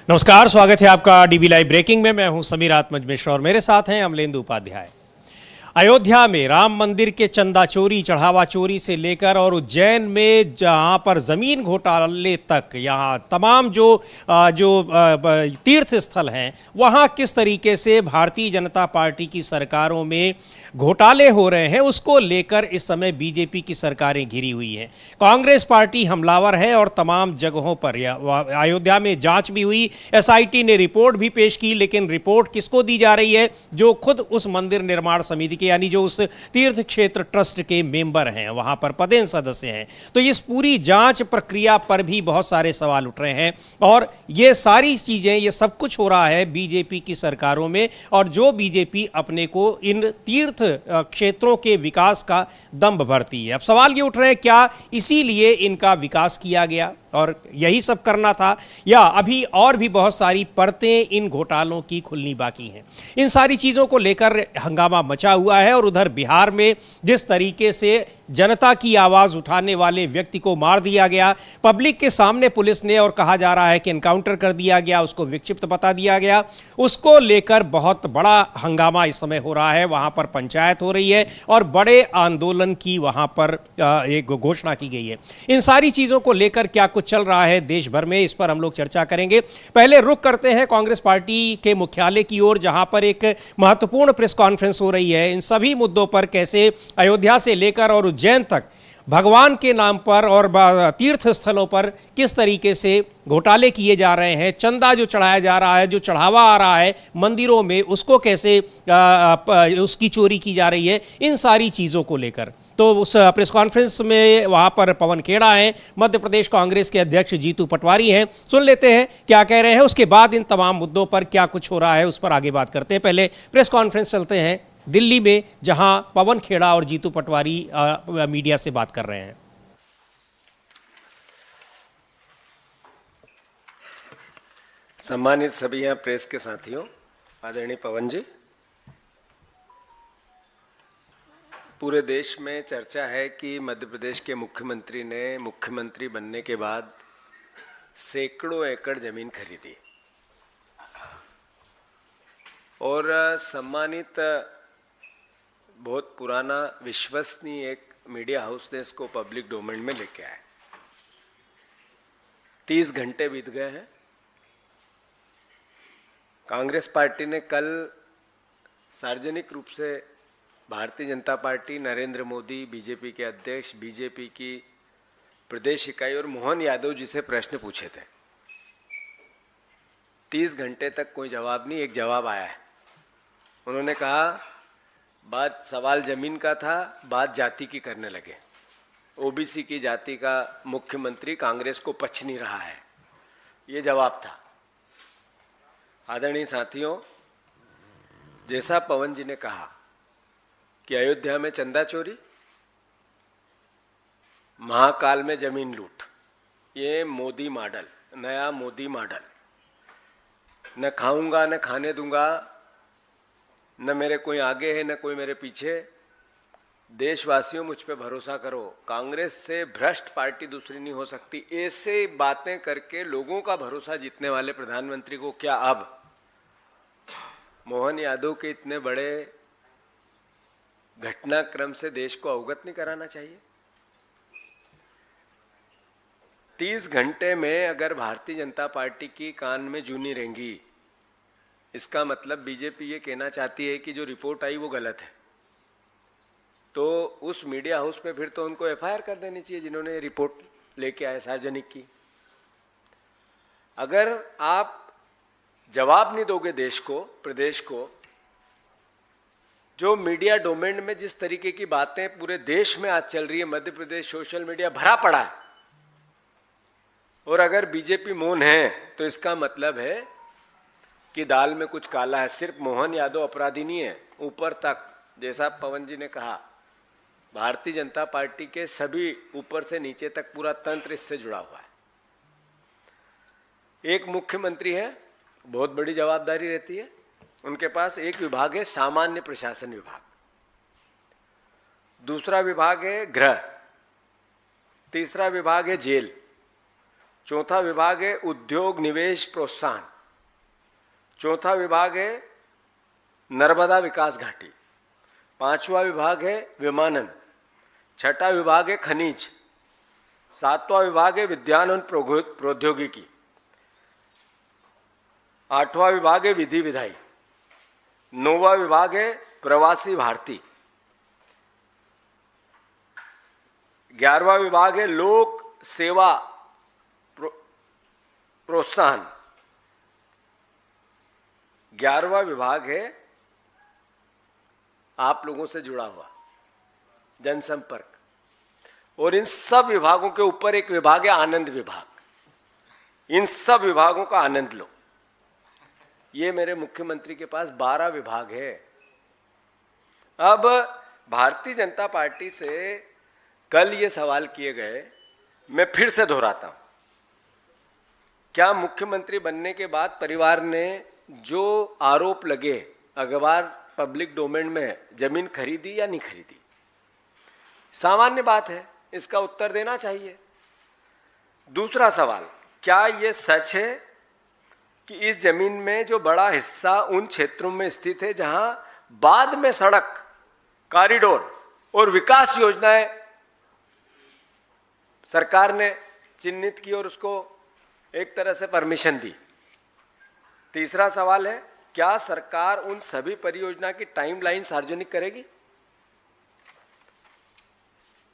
नमस्कार, स्वागत है आपका डीबी लाइव ब्रेकिंग में। मैं हूं समीर आत्मज मिश्र और मेरे साथ हैं अमलेंदु उपाध्याय। अयोध्या में राम मंदिर के चंदा चोरी, चढ़ावा चोरी से लेकर और उज्जैन में जहां पर जमीन घोटाले तक, यहां तमाम जो तीर्थ स्थल हैं वहां किस तरीके से भारतीय जनता पार्टी की सरकारों में घोटाले हो रहे हैं, उसको लेकर इस समय बीजेपी की सरकारें घिरी हुई हैं। कांग्रेस पार्टी हमलावर है और तमाम जगहों पर, अयोध्या में जांच भी हुई, एसआईटी ने रिपोर्ट भी पेश की, लेकिन रिपोर्ट किसको दी जा रही है? जो खुद उस मंदिर निर्माण समिति यानी जो उस तीर्थ क्षेत्र ट्रस्ट के मेंबर हैं, वहां पर पदेन सदस्य हैं। तो इस पूरी जांच प्रक्रिया पर भी बहुत सारे सवाल उठ रहे हैं और ये सारी चीजें, ये सब कुछ हो रहा है बीजेपी की सरकारों में, और जो बीजेपी अपने को इन तीर्थ क्षेत्रों के विकास का दंभ भरती है। अब सवाल ये उठ रहे हैं, क्या इसीलिए इनका विकास किया गया और यही सब करना था, या अभी और भी बहुत सारी परतें इन घोटालों की खुलनी बाकी हैं? इन सारी चीज़ों को लेकर हंगामा मचा हुआ है। और उधर बिहार में जिस तरीके से जनता की आवाज़ उठाने वाले व्यक्ति को मार दिया गया पब्लिक के सामने पुलिस ने, और कहा जा रहा है कि एनकाउंटर कर दिया गया, उसको विक्षिप्त बता दिया गया, उसको लेकर बहुत बड़ा हंगामा इस समय हो रहा है। वहां पर पंचायत हो रही है और बड़े आंदोलन की वहां पर एक घोषणा की गई है। इन सारी चीज़ों को लेकर क्या कुछ चल रहा है देश भर में, इस पर हम लोग चर्चा करेंगे। पहले रुख करते हैं कांग्रेस पार्टी के मुख्यालय की ओर, जहां पर एक महत्वपूर्ण प्रेस कॉन्फ्रेंस हो रही है इन सभी मुद्दों पर, कैसे अयोध्या से लेकर और उज्जैन तक भगवान के नाम पर और तीर्थ स्थलों पर किस तरीके से घोटाले किए जा रहे हैं, चंदा जो चढ़ाया जा रहा है, जो चढ़ावा आ रहा है मंदिरों में, उसको कैसे उसकी चोरी की जा रही है, इन सारी चीज़ों को लेकर। तो उस प्रेस कॉन्फ्रेंस में वहाँ पर पवन खेड़ा हैं, मध्य प्रदेश कांग्रेस के अध्यक्ष जीतू पटवारी हैं। सुन लेते हैं क्या कह रहे हैं, उसके बाद इन तमाम मुद्दों पर क्या कुछ हो रहा है उस पर आगे बात करते हैं। पहले प्रेस कॉन्फ्रेंस चलते हैं दिल्ली में, जहां पवन खेड़ा और जीतू पटवारी मीडिया से बात कर रहे हैं। सम्मानित सभी यहाँ प्रेस के साथियों, आदरणीय पवन जी, पूरे देश में चर्चा है कि मध्य प्रदेश के मुख्यमंत्री ने मुख्यमंत्री बनने के बाद सैकड़ों एकड़ जमीन खरीदी और सम्मानित बहुत पुराना विश्वसनीय एक मीडिया हाउस ने इसको पब्लिक डोमेन में लेके आए। 30 घंटे बीत गए हैं। कांग्रेस पार्टी ने कल सार्वजनिक रूप से भारतीय जनता पार्टी, नरेंद्र मोदी, बीजेपी के अध्यक्ष, बीजेपी की प्रदेश इकाई और मोहन यादव जी से प्रश्न पूछे थे। 30 घंटे तक कोई जवाब नहीं। एक जवाब आया है। उन्होंने कहा बात सवाल जमीन का था, बात जाति की करने लगे। ओबीसी की जाति का मुख्यमंत्री कांग्रेस को पच नहीं रहा है, ये जवाब था। आदरणीय साथियों, जैसा पवन जी ने कहा कि अयोध्या में चंदा चोरी, महाकाल में जमीन लूट, ये मोदी मॉडल, नया मोदी मॉडल। न खाऊंगा न खाने दूंगा, न मेरे कोई आगे है न कोई मेरे पीछे। देशवासियों, मुझ पे भरोसा करो, कांग्रेस से भ्रष्ट पार्टी दूसरी नहीं हो सकती। ऐसे बातें करके लोगों का भरोसा जीतने वाले प्रधानमंत्री को क्या अब मोहन यादव के इतने बड़े घटनाक्रम से देश को अवगत नहीं कराना चाहिए? 30 घंटे में अगर भारतीय जनता पार्टी की कान में जूं नहीं रेंगी, इसका मतलब बीजेपी ये कहना चाहती है कि जो रिपोर्ट आई वो गलत है। तो उस मीडिया हाउस में फिर तो उनको एफआईआर कर देनी चाहिए जिन्होंने रिपोर्ट लेके आए सार्वजनिक की। अगर आप जवाब नहीं दोगे देश को, प्रदेश को, जो मीडिया डोमेन में जिस तरीके की बातें पूरे देश में आज चल रही है, मध्य प्रदेश सोशल मीडिया भरा पड़ा है, और अगर बीजेपी मौन है तो इसका मतलब है कि दाल में कुछ काला है। सिर्फ मोहन यादव अपराधी नहीं है, ऊपर तक, जैसा पवन जी ने कहा, भारतीय जनता पार्टी के सभी ऊपर से नीचे तक पूरा तंत्र इससे जुड़ा हुआ है। एक मुख्यमंत्री है, बहुत बड़ी जवाबदारी रहती है उनके पास। एक विभाग है सामान्य प्रशासन विभाग, दूसरा विभाग है गृह, तीसरा विभाग है जेल, चौथा विभाग है उद्योग निवेश प्रोत्साहन, चौथा विभाग है नर्मदा विकास घाटी, पांचवा विभाग है विमानन, छठा विभाग है खनिज, सातवां विभाग है विज्ञान और प्रौद्योगिकी, आठवां विभाग है विधि विधायी, नौवां विभाग है प्रवासी भारतीय, 11वां विभाग है लोक सेवा प्रोत्साहन, 11वां विभाग है आप लोगों से जुड़ा हुआ जनसंपर्क, और इन सब विभागों के ऊपर एक विभाग है आनंद विभाग। इन सब विभागों का आनंद लो। ये मेरे मुख्यमंत्री के पास 12 विभाग है। अब भारतीय जनता पार्टी से कल ये सवाल किए गए, मैं फिर से दोहराता हूं, क्या मुख्यमंत्री बनने के बाद परिवार ने जो आरोप लगे, अखबार पब्लिक डोमेन में, जमीन खरीदी या नहीं खरीदी? सामान्य बात है, इसका उत्तर देना चाहिए। दूसरा सवाल, क्या यह सच है कि इस जमीन में जो बड़ा हिस्सा उन क्षेत्रों में स्थित है जहां बाद में सड़क, कॉरिडोर और विकास योजनाएं सरकार ने चिन्हित की और उसको एक तरह से परमिशन दी? तीसरा सवाल है, क्या सरकार उन सभी परियोजना की टाइमलाइन सार्वजनिक करेगी?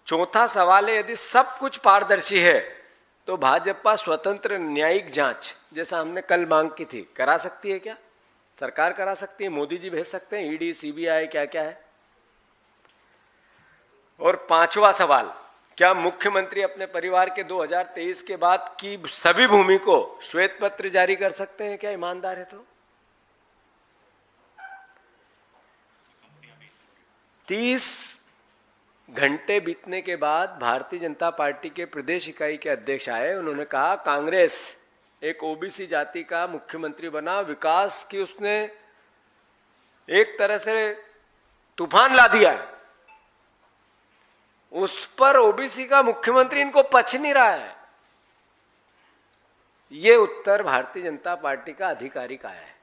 चौथा सवाल है, यदि सब कुछ पारदर्शी है तो भाजपा स्वतंत्र न्यायिक जांच, जैसा हमने कल मांग की थी, करा सकती है क्या? सरकार करा सकती है, मोदी जी भेज सकते हैं, ईडी, सीबीआई, क्या क्या है? और पांचवा सवाल, क्या मुख्यमंत्री अपने परिवार के 2023 के बाद की सभी भूमि को श्वेत पत्र जारी कर सकते हैं क्या, ईमानदार है तो? 30 घंटे बीतने के बाद भारतीय जनता पार्टी के प्रदेश इकाई के अध्यक्ष आए, उन्होंने कहा कांग्रेस एक ओबीसी जाति का मुख्यमंत्री बना, विकास की उसने एक तरह से तूफान ला दिया है, उस पर ओबीसी का मुख्यमंत्री इनको पच नहीं रहा है। ये उत्तर भारतीय जनता पार्टी का आधिकारिक आया है।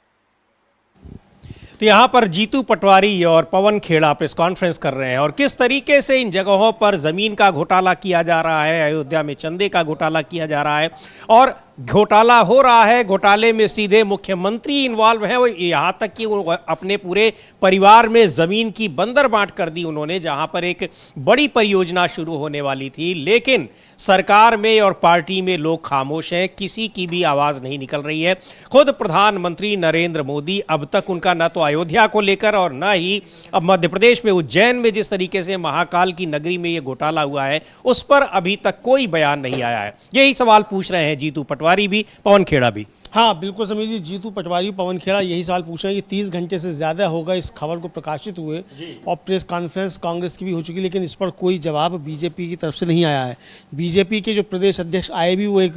तो यहाँ पर जीतू पटवारी और पवन खेड़ा प्रेस कॉन्फ्रेंस कर रहे हैं और किस तरीके से इन जगहों पर जमीन का घोटाला किया जा रहा है, अयोध्या में चंदे का घोटाला किया जा रहा है और घोटाला हो रहा है, घोटाले में सीधे मुख्यमंत्री इन्वॉल्व है। वो यहाँ तक कि वो अपने पूरे परिवार में ज़मीन की बंदर बांट कर दी उन्होंने, जहाँ पर एक बड़ी परियोजना शुरू होने वाली थी, लेकिन सरकार में और पार्टी में लोग खामोश हैं, किसी की भी आवाज़ नहीं निकल रही है। खुद प्रधानमंत्री नरेंद्र मोदी, अब तक उनका न तो अयोध्या को लेकर और न ही अब मध्य प्रदेश में उज्जैन में जिस तरीके से महाकाल की नगरी में ये घोटाला हुआ है, उस पर अभी तक कोई बयान नहीं आया है। यही सवाल पूछ रहे हैं जीतू पटवारी भी, पवन खेड़ा भी। हाँ बिल्कुल समीर जी, जीतू पटवारी, पवन खेड़ा यही सवाल पूछ रहे हैं कि 30 घंटे से ज़्यादा होगा इस खबर को प्रकाशित हुए और प्रेस कॉन्फ्रेंस कांग्रेस की भी हो चुकी, लेकिन इस पर कोई जवाब बीजेपी की तरफ से नहीं आया है। बीजेपी के जो प्रदेश अध्यक्ष आए भी वो एक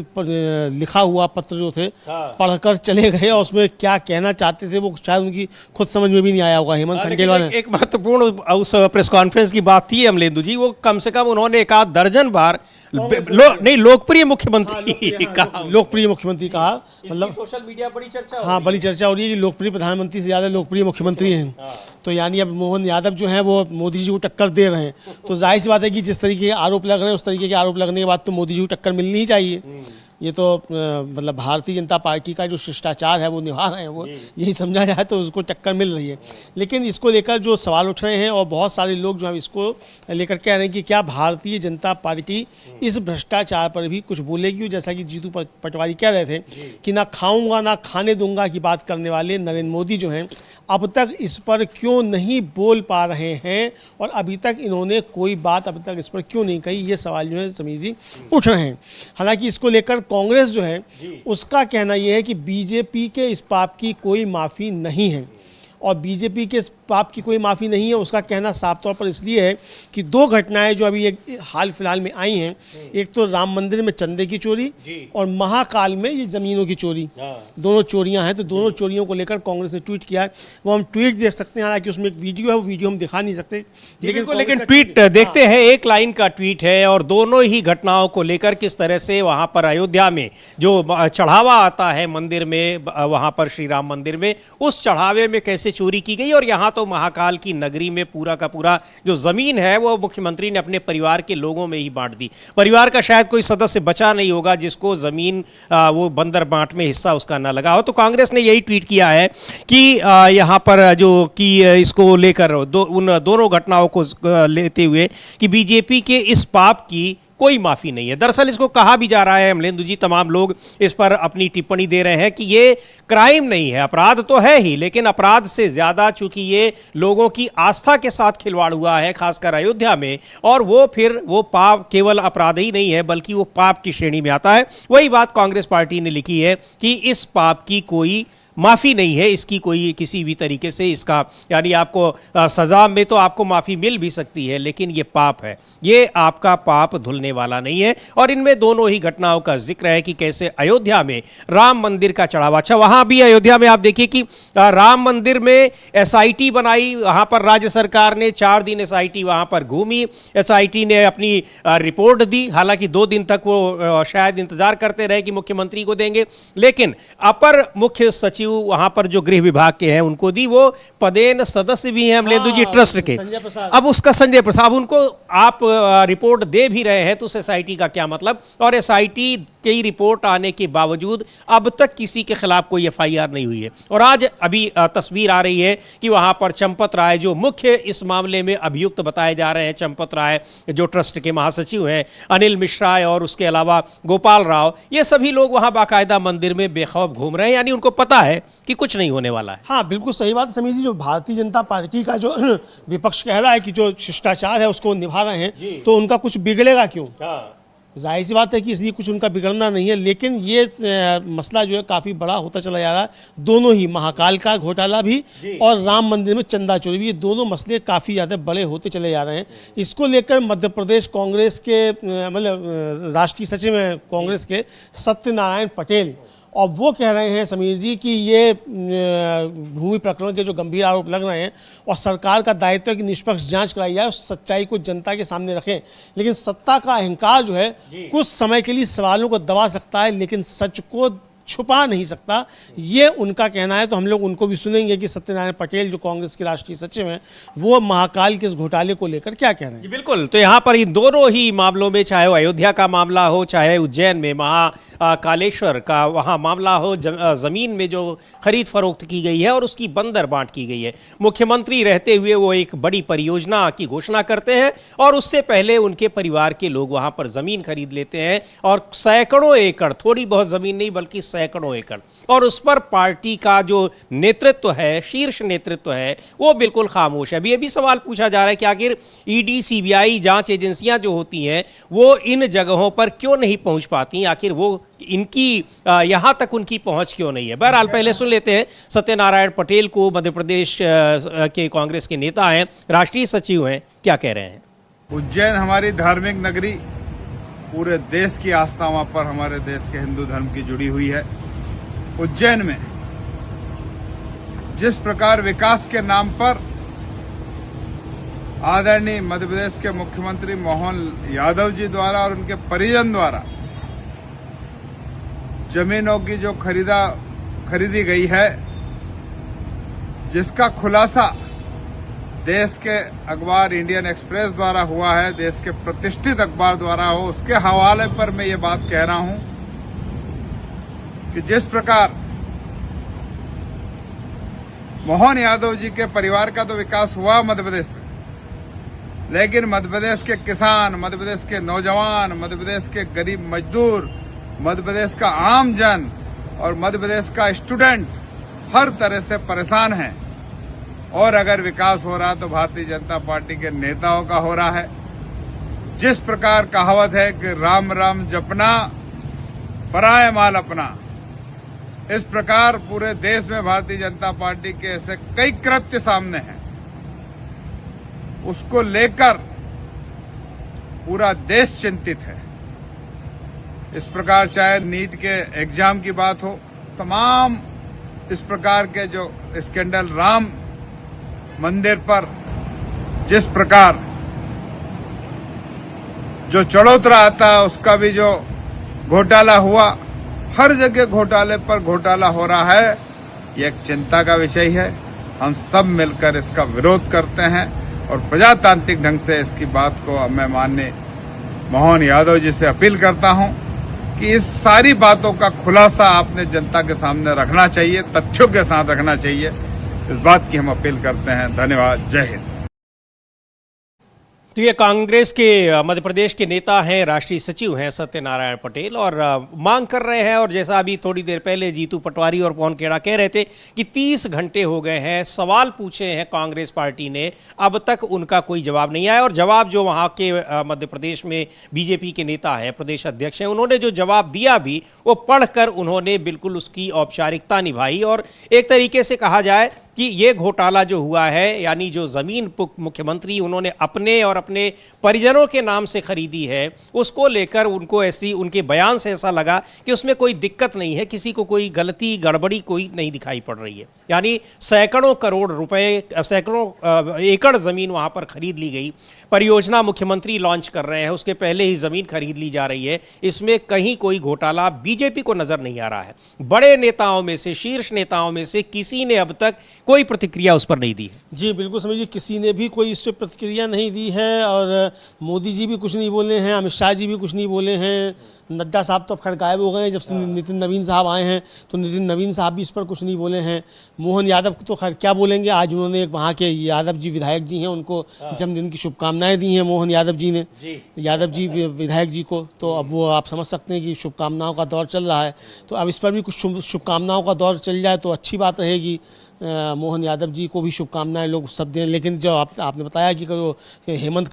लिखा हुआ पत्र जो थे पढ़कर चले गए और उसमें क्या कहना चाहते थे वो शायद उनकी खुद समझ में भी नहीं आया होगा। हेमंत खंडेलवाल ने एक महत्वपूर्ण उस प्रेस कॉन्फ्रेंस की बात थी अमलेंदु जी, वो कम से कम उन्होंने एक आध दर्जन बार नहीं लोकप्रिय मुख्यमंत्री कहा, लोकप्रिय मुख्यमंत्री कहा, मतलब सोशल मीडिया बड़ी चर्चा, हाँ बड़ी चर्चा हो रही है कि लोकप्रिय प्रधानमंत्री से ज़्यादा लोकप्रिय मुख्यमंत्री हैं। तो यानी अब मोहन यादव जो हैं वो मोदी जी को टक्कर दे रहे हैं, तो जाहिर सी बात है कि जिस तरीके के आरोप लग रहे हैं उस तरीके के आरोप लगने के बाद तो मोदी जी को टक्कर मिलनी ही चाहिए। ये तो मतलब भारतीय जनता पार्टी का जो शिष्टाचार है वो निभा रहे हैं, वो यही समझा जाए तो उसको टक्कर मिल रही है। लेकिन इसको लेकर जो सवाल उठ रहे हैं और बहुत सारे लोग जो है इसको लेकर कह रहे हैं कि क्या भारतीय जनता पार्टी इस भ्रष्टाचार पर भी कुछ बोलेगी। जैसा कि जीतू पटवारी कह रहे थे कि ना खाऊंगा ना खाने दूंगा की बात करने वाले नरेंद्र मोदी जो हैं अब तक इस पर क्यों नहीं बोल पा रहे हैं और अभी तक इन्होंने कोई बात अब तक इस पर क्यों नहीं कही, ये सवाल जो है समीर जी उठ रहे हैं। हालांकि इसको लेकर कांग्रेस जो है उसका कहना यह है कि बीजेपी के इस पाप की कोई माफ़ी नहीं है और बीजेपी के इस पाप की कोई माफ़ी नहीं है, उसका कहना साफ तौर पर इसलिए है कि दो घटनाएं जो अभी एक हाल फिलहाल में आई हैं, एक तो राम मंदिर में चंदे की चोरी और महाकाल में ये ज़मीनों की चोरी, दोनों चोरियां हैं। तो दोनों चोरियों को लेकर कांग्रेस ने ट्वीट किया है, वो हम ट्वीट देख सकते हैं, हालांकि उसमें एक वीडियो है, वो वीडियो हम दिखा नहीं सकते, लेकिन ट्वीट देखते हैं, एक लाइन का ट्वीट है और दोनों ही घटनाओं को लेकर किस तरह से वहां पर अयोध्या में जो चढ़ावा आता है मंदिर में, वहां पर श्री राम मंदिर में, उस चढ़ावे में कैसे चोरी की गई। और यहाँ तो महाकाल की नगरी में पूरा का पूरा जो जमीन है वो मुख्यमंत्री ने अपने परिवार के लोगों में ही बांट दी। परिवार का शायद कोई सदस्य बचा नहीं होगा जिसको जमीन वो बंदर बांट में हिस्सा उसका ना लगा हो। तो कांग्रेस ने यही ट्वीट किया है कि यहाँ पर जो कि इसको लेकर उन दोनों घटनाओं को लेते हुए कि बीजेपी के इस पाप की कोई माफ़ी नहीं है। दरअसल इसको कहा भी जा रहा है, अमलेंदु जी, तमाम लोग इस पर अपनी टिप्पणी दे रहे हैं कि ये क्राइम नहीं है, अपराध तो है ही, लेकिन अपराध से ज़्यादा चूंकि ये लोगों की आस्था के साथ खिलवाड़ हुआ है, खासकर अयोध्या में, और वो फिर वो पाप केवल अपराध ही नहीं है बल्कि वो पाप की श्रेणी में आता है। वही बात कांग्रेस पार्टी ने लिखी है कि इस पाप की कोई माफ़ी नहीं है, इसकी कोई किसी भी तरीके से इसका यानी आपको सज़ा में तो आपको माफ़ी मिल भी सकती है, लेकिन ये पाप है, ये आपका पाप धुलने वाला नहीं है। और इनमें दोनों ही घटनाओं का जिक्र है कि कैसे अयोध्या में राम मंदिर का चढ़ावा, अच्छा वहाँ भी अयोध्या में आप देखिए कि राम मंदिर में SIT बनाई, वहाँ पर राज्य सरकार ने 4 दिन SIT वहाँ पर घूमी, SIT ने अपनी रिपोर्ट दी, हालांकि 2 दिन तक वो शायद इंतजार करते रहे कि मुख्यमंत्री को देंगे, लेकिन अपर मुख्य सचिव वहां पर जो गृह विभाग के हैं उनको दी, वो पदेन सदस्य भी हैं अमलेंदु जी ट्रस्ट के। अब उसका संजय प्रसाद, उनको आप रिपोर्ट दे भी रहे हैं तो उस SIT का क्या मतलब। और SIT की रिपोर्ट आने के बावजूद अब तक किसी के खिलाफ कोई FIR नहीं हुई है। और आज अभी तस्वीर आ रही है कि वहां पर चंपत राय जो मुख्य इस मामले में अभियुक्त बताए जा रहे हैं, चंपत राय जो ट्रस्ट के महासचिव हैं, अनिल मिश्रा और उसके अलावा गोपाल राव, ये सभी लोग वहां बाकायदा मंदिर में बेखौफ घूम रहे हैं, यानी उनको पता है कि कुछ नहीं होने वाला है। हाँ, बिल्कुल सही बात समीर जी। जो भारतीय जनता पार्टी का जो विपक्ष कह रहा है कि जो शिष्टाचार है उसको निभा रहे हैं, तो उनका कुछ बिगड़ेगा क्यों? जाहिर सी बात है कि इसलिए कुछ उनका बिगड़ना नहीं है, लेकिन ये मसला जो है काफ़ी बड़ा होता चला जा रहा है। दोनों ही, महाकाल का घोटाला भी और राम मंदिर में चंदा चोरी भी, ये दोनों मसले काफ़ी ज़्यादा बड़े होते चले जा रहे हैं। इसको लेकर मध्य प्रदेश कांग्रेस के मतलब राष्ट्रीय सचिव हैं कांग्रेस के सत्यनारायण पटेल, और वो कह रहे हैं समीर जी कि ये भूमि प्रकरण के जो गंभीर आरोप लग रहे हैं और सरकार का दायित्व है कि निष्पक्ष जांच कराई जाए और सच्चाई को जनता के सामने रखें, लेकिन सत्ता का अहंकार जो है कुछ समय के लिए सवालों को दबा सकता है लेकिन सच को छुपा नहीं सकता, ये उनका कहना है। तो हम लोग उनको भी सुनेंगे कि सत्यनारायण पटेल जो कांग्रेस के राष्ट्रीय सचिव हैं वो महाकाल के इस घोटाले को लेकर क्या कह रहे हैं। बिल्कुल, तो यहाँ पर इन दोनों ही मामलों में, चाहे वो अयोध्या का मामला हो, चाहे उज्जैन में महाकालेश्वर का वहाँ मामला हो, ज़मीन में जो खरीद फरोख्त की गई है और उसकी बंदर बांट की गई है, मुख्यमंत्री रहते हुए वो एक बड़ी परियोजना की घोषणा करते हैं और उससे पहले उनके परिवार के लोग वहाँ पर ज़मीन खरीद लेते हैं और सैकड़ों एकड़, थोड़ी बहुत ज़मीन नहीं बल्कि सैकड़ों एकड़, और उस पर पार्टी का जो नेतृत्व है, शीर्ष नेतृत्व है, वो बिल्कुल खामोश है। अभी ये भी सवाल पूछा जा रहा है कि आखिर ED CBI जांच एजेंसियां जो होती हैं वो इन जगहों पर क्यों नहीं पहुंच पाती, आखिर वो इनकी यहां तक उनकी पहुंच क्यों नहीं है। बहरहाल पहले सुन लेते हैं सत्यनारायण पटेल को, मध्य प्रदेश के कांग्रेस के नेता हैं, राष्ट्रीय सचिव हैं, क्या कह रहे हैं। उज्जैन हमारी धार्मिक नगरी, पूरे देश की आस्था वहां पर हमारे देश के हिंदू धर्म की जुड़ी हुई है। उज्जैन में जिस प्रकार विकास के नाम पर आदरणीय मध्य प्रदेश के मुख्यमंत्री मोहन यादव जी द्वारा और उनके परिजन द्वारा जमीनों की जो खरीदी गई है, जिसका खुलासा देश के अखबार इंडियन एक्सप्रेस द्वारा हुआ है, देश के प्रतिष्ठित अखबार द्वारा हो, उसके हवाले पर मैं ये बात कह रहा हूं कि जिस प्रकार मोहन यादव जी के परिवार का तो विकास हुआ मध्य प्रदेश में, लेकिन मध्य प्रदेश के किसान, मध्य प्रदेश के नौजवान, मध्य प्रदेश के गरीब मजदूर, मध्य प्रदेश का आम जन और मध्य प्रदेश का स्टूडेंट हर तरह से परेशान है। और अगर विकास हो रहा तो भारतीय जनता पार्टी के नेताओं का हो रहा है। जिस प्रकार कहावत है कि राम राम जपना, पराया माल अपना, इस प्रकार पूरे देश में भारतीय जनता पार्टी के ऐसे कई कृत्य सामने हैं, उसको लेकर पूरा देश चिंतित है। इस प्रकार चाहे नीट के एग्जाम की बात हो, तमाम इस प्रकार के जो स्कैंडल, राम मंदिर पर जिस प्रकार जो चढ़ोतरा आता है उसका भी जो घोटाला हुआ, हर जगह घोटाले पर घोटाला हो रहा है। ये एक चिंता का विषय है। हम सब मिलकर इसका विरोध करते हैं और प्रजातांत्रिक ढंग से इसकी बात को मैं माननीय मोहन यादव जी से अपील करता हूं कि इस सारी बातों का खुलासा आपने जनता के सामने रखना चाहिए, तथ्यों के साथ रखना चाहिए। इस बात की हम अपील करते हैं। धन्यवाद। जय हिंद। तो ये कांग्रेस के मध्य प्रदेश के नेता हैं, राष्ट्रीय सचिव हैं सत्यनारायण पटेल, और मांग कर रहे हैं। और जैसा अभी थोड़ी देर पहले जीतू पटवारी और पवन खेड़ा कह रहे थे कि 30 घंटे हो गए हैं, सवाल पूछे हैं कांग्रेस पार्टी ने, अब तक उनका कोई जवाब नहीं आया। और जवाब जो वहाँ के मध्य प्रदेश में बीजेपी के नेता है, प्रदेश अध्यक्ष हैं, उन्होंने जो जवाब दिया भी वो पढ़कर उन्होंने बिल्कुल उसकी औपचारिकता निभाई। और एक तरीके से कहा जाए कि ये घोटाला जो हुआ है, यानी जो ज़मीन मुख्यमंत्री उन्होंने अपने और अपने परिजनों के नाम से खरीदी है, उसको लेकर उनको ऐसी, उनके बयान से ऐसा लगा कि उसमें कोई दिक्कत नहीं है, किसी को कोई गलती गड़बड़ी कोई नहीं दिखाई पड़ रही है। यानी सैकड़ों करोड़ रुपए, सैकड़ों एकड़ ज़मीन वहाँ पर खरीद ली गई। परियोजना मुख्यमंत्री लॉन्च कर रहे हैं, उसके पहले ही ज़मीन खरीद ली जा रही है। इसमें कहीं कोई घोटाला बीजेपी को नज़र नहीं आ रहा है। बड़े नेताओं में से, शीर्ष नेताओं में से किसी ने अब तक कोई प्रतिक्रिया उस पर नहीं दी है। जी बिल्कुल समझिए, किसी ने भी कोई इस पर प्रतिक्रिया नहीं दी है। और मोदी जी भी कुछ नहीं बोले हैं, अमित शाह जी भी कुछ नहीं बोले हैं, नड्डा साहब तो अब खैर गायब हो गए हैं। जब से नितिन नवीन साहब आए हैं तो नितिन नवीन साहब भी इस पर कुछ नहीं बोले हैं। मोहन यादव तो खैर क्या बोलेंगे, आज उन्होंने वहाँ के यादव जी विधायक जी हैं, उनको जन्मदिन की शुभकामनाएं दी हैं मोहन यादव जी ने, यादव जी विधायक जी को। तो अब वो आप समझ सकते हैं कि शुभकामनाओं का दौर चल रहा है, तो अब इस पर भी कुछ शुभकामनाओं का दौर चल जाए तो अच्छी बात रहेगी। मोहन यादव जी को भी शुभकामनाएं लोग सब दें। लेकिन जो आपने बताया कि हेमंत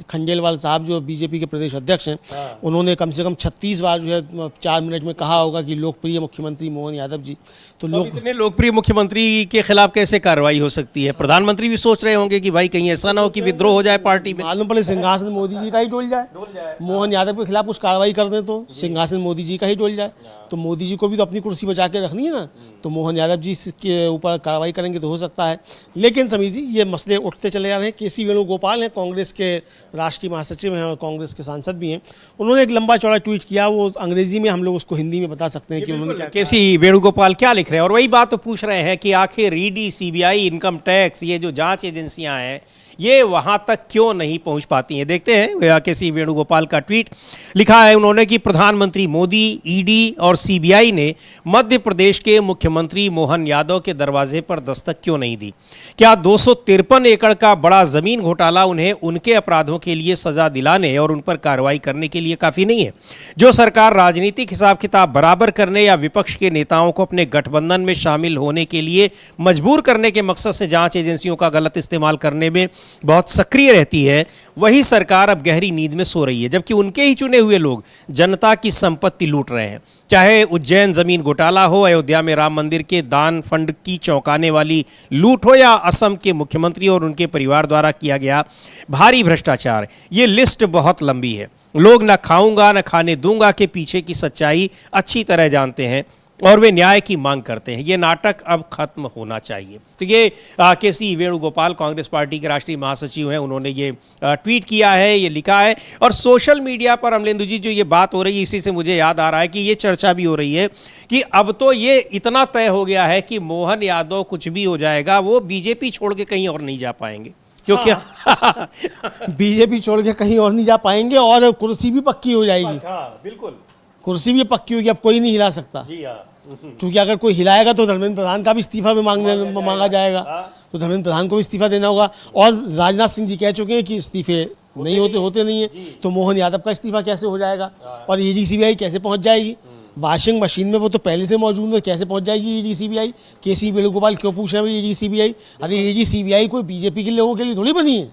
खंडेलवाल साहब जो बीजेपी के प्रदेश अध्यक्ष हैं, उन्होंने कम से कम 36 बार जो है 4 मिनट में कहा होगा कि लोकप्रिय मुख्यमंत्री मोहन यादव जी। तो लोग इतने लोकप्रिय मुख्यमंत्री के खिलाफ कैसे कार्रवाई हो सकती है? प्रधानमंत्री भी सोच रहे होंगे कि भाई कहीं ऐसा ना हो कि विद्रोह हो जाए पार्टी में। मालूम पड़े सिंहासन मोदी जी का ही डोल जाए, मोहन यादव के खिलाफ कुछ कार्रवाई कर दें तो सिंहासन मोदी जी का ही डोल जाए। तो मोदी जी को भी तो अपनी कुर्सी बचा के रखनी है ना, तो मोहन यादव जी के ऊपर कार्रवाई करेंगे तो हो सकता है। लेकिन समीर जी, ये मसले उठते चले जा रहे हैं। केसी वेणुगोपाल हैं, कांग्रेस के राष्ट्रीय महासचिव हैं और कांग्रेस के सांसद भी हैं। उन्होंने एक लंबा चौड़ा ट्वीट किया, वो अंग्रेजी में, हम लोग उसको हिंदी में बता सकते हैं कि उन्होंने क्या। केसी वेणुगोपाल क्या लिख रहे हैं, और वही बात तो पूछ रहे हैं कि आखिर ईडी, सीबीआई, इनकम टैक्स, ये जो जांच एजेंसियां हैं, ये वहां तक क्यों नहीं पहुंच पाती हैं। देखते हैं केसी वेणुगोपाल का ट्वीट। लिखा है उन्होंने कि प्रधानमंत्री मोदी, ईडी और सीबीआई ने मध्य प्रदेश के मुख्यमंत्री मोहन यादव के दरवाजे पर दस्तक क्यों नहीं दी? क्या 253 एकड़ का बड़ा जमीन घोटाला उन्हें उनके अपराधों के लिए सजा दिलाने और उन पर कार्रवाई करने के लिए काफी नहीं है? जो सरकार राजनीतिक हिसाब किताब बराबर करने या विपक्ष के नेताओं को अपने गठबंधन में शामिल होने के लिए मजबूर करने के मकसद से जांच एजेंसियों का गलत इस्तेमाल करने में बहुत सक्रिय रहती है, वही सरकार अब गहरी नींद में सो रही है, जबकि उनके ही चुने हुए लोग जनता की संपत्ति लूट रहे हैं। चाहे उज्जैन जमीन घोटाला हो, अयोध्या में राम मंदिर के दान फंड की चौंकाने वाली लूट हो, या असम के मुख्यमंत्री और उनके परिवार द्वारा किया गया भारी भ्रष्टाचार, ये लिस्ट बहुत लंबी है। लोग न खाऊंगा न खाने दूंगा के पीछे की सच्चाई अच्छी तरह जानते हैं और वे न्याय की मांग करते हैं। ये नाटक अब खत्म होना चाहिए। तो ये केसी वेणुगोपाल कांग्रेस पार्टी के राष्ट्रीय महासचिव हैं, उन्होंने ये ट्वीट किया है, ये लिखा है। और सोशल मीडिया पर अमलेंदु जी जो ये बात हो रही है, इसी से मुझे याद आ रहा है कि ये चर्चा भी हो रही है कि अब तो ये इतना तय हो गया है कि मोहन यादव कुछ भी हो जाएगा, वो बीजेपी छोड़ के कहीं और नहीं जा पाएंगे। क्योंकि बीजेपी छोड़ के कहीं और नहीं जा पाएंगे और कुर्सी भी पक्की हो जाएगी। बिल्कुल, कुर्सी भी पक्की होगी, अब कोई नहीं हिला सकता। क्योंकि अगर कोई हिलाएगा तो धर्मेंद्र प्रधान का भी इस्तीफा भी मांगा जाएगा, तो धर्मेंद्र प्रधान को भी इस्तीफा देना होगा। और राजनाथ सिंह जी कह चुके हैं कि इस्तीफे नहीं होते नहीं है, तो मोहन यादव का इस्तीफा कैसे हो जाएगा और ईडी सीबीआई कैसे पहुंच जाएगी? वॉशिंग मशीन में वो तो पहले से मौजूद है, कैसे पहुंच जाएगी ईडी सीबीआई? केसी वेणुगोपाल क्यों पूछ रहे हैं ईडी सीबीआई? अरे ईडी सीबीआई कोई बीजेपी के लोगों के लिए थोड़ी बनी है,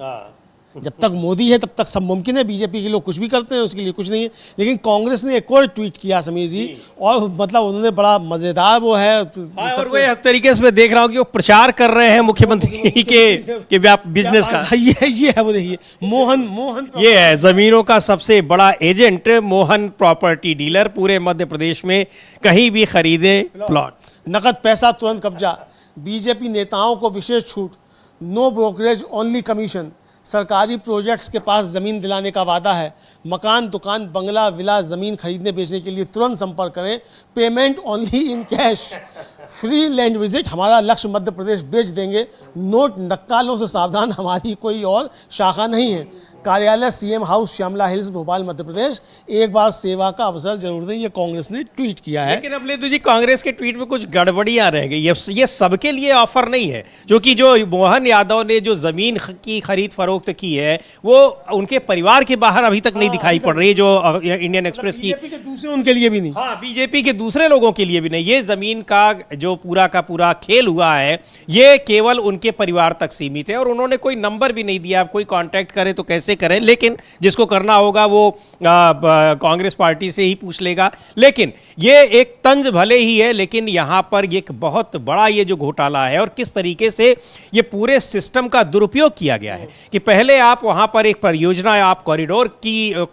जब तक मोदी है तब तक सब मुमकिन है। बीजेपी के लोग कुछ भी करते हैं, उसके लिए कुछ नहीं है। लेकिन कांग्रेस ने एक और ट्वीट किया समीर जी, और मतलब उन्होंने बड़ा मजेदार वो है। हाँ, और वो एक तरीके से मैं देख रहा हूँ कि वो प्रचार कर रहे हैं मुख्यमंत्री के बिजनेस का। ये है वो, देखिए मोहन ये है जमीनों का सबसे बड़ा एजेंट मोहन प्रॉपर्टी डीलर, पूरे मध्य प्रदेश में कहीं भी खरीदे प्लॉट, नकद पैसा तुरंत कब्जा, बीजेपी नेताओं को विशेष छूट, नो ब्रोकरेज ओनली कमीशन, सरकारी प्रोजेक्ट्स के पास ज़मीन दिलाने का वादा है, मकान, दुकान, बंगला, विला, ज़मीन खरीदने बेचने के लिए तुरंत संपर्क करें, payment only in cash, free land visit, हमारा लक्ष्य मध्य प्रदेश बेच देंगे, नोट नक्कालों से सावधान, हमारी कोई और शाखा नहीं है, कार्यालय CM house Shyamla hills Bhopal Madhya Pradesh, एक बार सेवा का अवसर जरूर दें। ये कांग्रेस ने ट्वीट किया है। लेकिन अब लेदू जी, कांग्रेस के ट्वीट में कुछ गड़बड़ियां रह गई। ये सबके लिए ऑफर नहीं है, क्योंकि जो मोहन यादव ने जो जमीन की खरीद फरोख्त की है वो उनके परिवार के बाहर अभी तक नहीं दिखाई पड़ रही, जो इंडियन एक्सप्रेस की। बीजेपी के दूसरे उनके लिए भी नहीं। हाँ, बीजेपी के दूसरे लोगों के लिए भी नहीं। ये जमीन का जो पूरा का पूरा खेल हुआ है ये केवल उनके परिवार तक सीमित है, और उन्होंने कोई नंबर भी नहीं दिया। कोई कांटेक्ट करे तो कैसे करें, लेकिन जिसको करना होगा वो कांग्रेस पार्टी से ही पूछ लेगा। लेकिन ये एक तंज भले ही है, लेकिन यहाँ पर एक बहुत बड़ा ये जो घोटाला है और किस तरीके से ये पूरे सिस्टम का दुरुपयोग किया गया है कि पहले आप वहाँ पर एक परियोजना, आप कॉरिडोर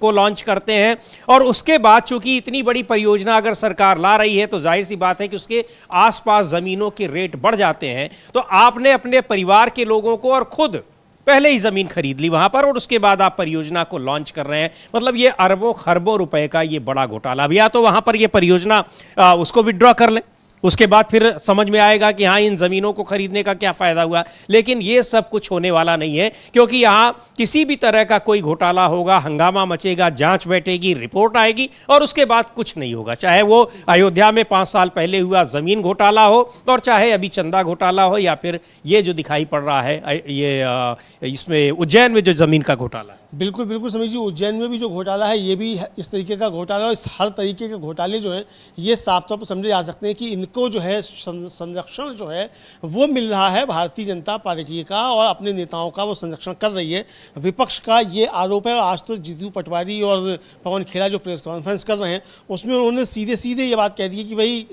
को लॉन्च करते हैं, और उसके बाद चूंकि इतनी बड़ी परियोजना अगर सरकार ला रही है तो जाहिर सी बात है कि उसके आसपास जमीनों के रेट बढ़ जाते हैं। तो आपने अपने परिवार के लोगों को और खुद पहले ही जमीन खरीद ली वहां पर, और उसके बाद आप परियोजना को लॉन्च कर रहे हैं। मतलब ये अरबों खरबों रुपए का ये बड़ा घोटाला भी। या तो वहां पर ये परियोजना उसको विड्रॉ कर लें, उसके बाद फिर समझ में आएगा कि हाँ इन ज़मीनों को खरीदने का क्या फ़ायदा हुआ। लेकिन ये सब कुछ होने वाला नहीं है, क्योंकि यहाँ किसी भी तरह का कोई घोटाला होगा, हंगामा मचेगा, जांच बैठेगी, रिपोर्ट आएगी, और उसके बाद कुछ नहीं होगा। चाहे वो अयोध्या में 5 साल पहले हुआ ज़मीन घोटाला हो, और चाहे अभी चंदा घोटाला हो, या फिर ये जो दिखाई पड़ रहा है ये इसमें उज्जैन में जो ज़मीन का घोटाला है। बिल्कुल बिल्कुल समझिए, उज्जैन में भी जो घोटाला है ये भी इस तरीके का घोटाला, और इस हर तरीके के घोटाले जो हैं ये साफ तौर पर समझे जा सकते हैं कि इनको जो है संरक्षण जो है वो मिल रहा है भारतीय जनता पार्टी का, और अपने नेताओं का वो संरक्षण कर रही है। विपक्ष का ये आरोप है। आज तो जीतू पटवारी और पवन खेड़ा जो प्रेस कॉन्फ्रेंस कर रहे हैं उसमें उन्होंने सीधे सीधे ये बात कह दी कि भाई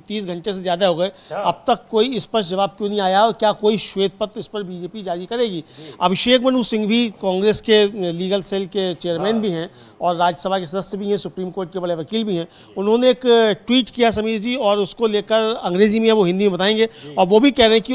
30 घंटे से ज़्यादा हो गए, अब तक कोई स्पष्ट जवाब क्यों नहीं आया, और क्या कोई श्वेत पत्र इस पर बीजेपी जारी करेगी। अभिषेक मनु सिंह भी कांग्रेस के लीगल सेल के चेयरमैन भी हैं और राज्यसभा के सदस्य भी हैं, सुप्रीम कोर्ट के बड़े वकील भी हैं। उन्होंने एक ट्वीट किया समीर जी, और उसको लेकर अंग्रेजी में वो हिंदी में बताएंगे, और वो भी कह रहे हैं कि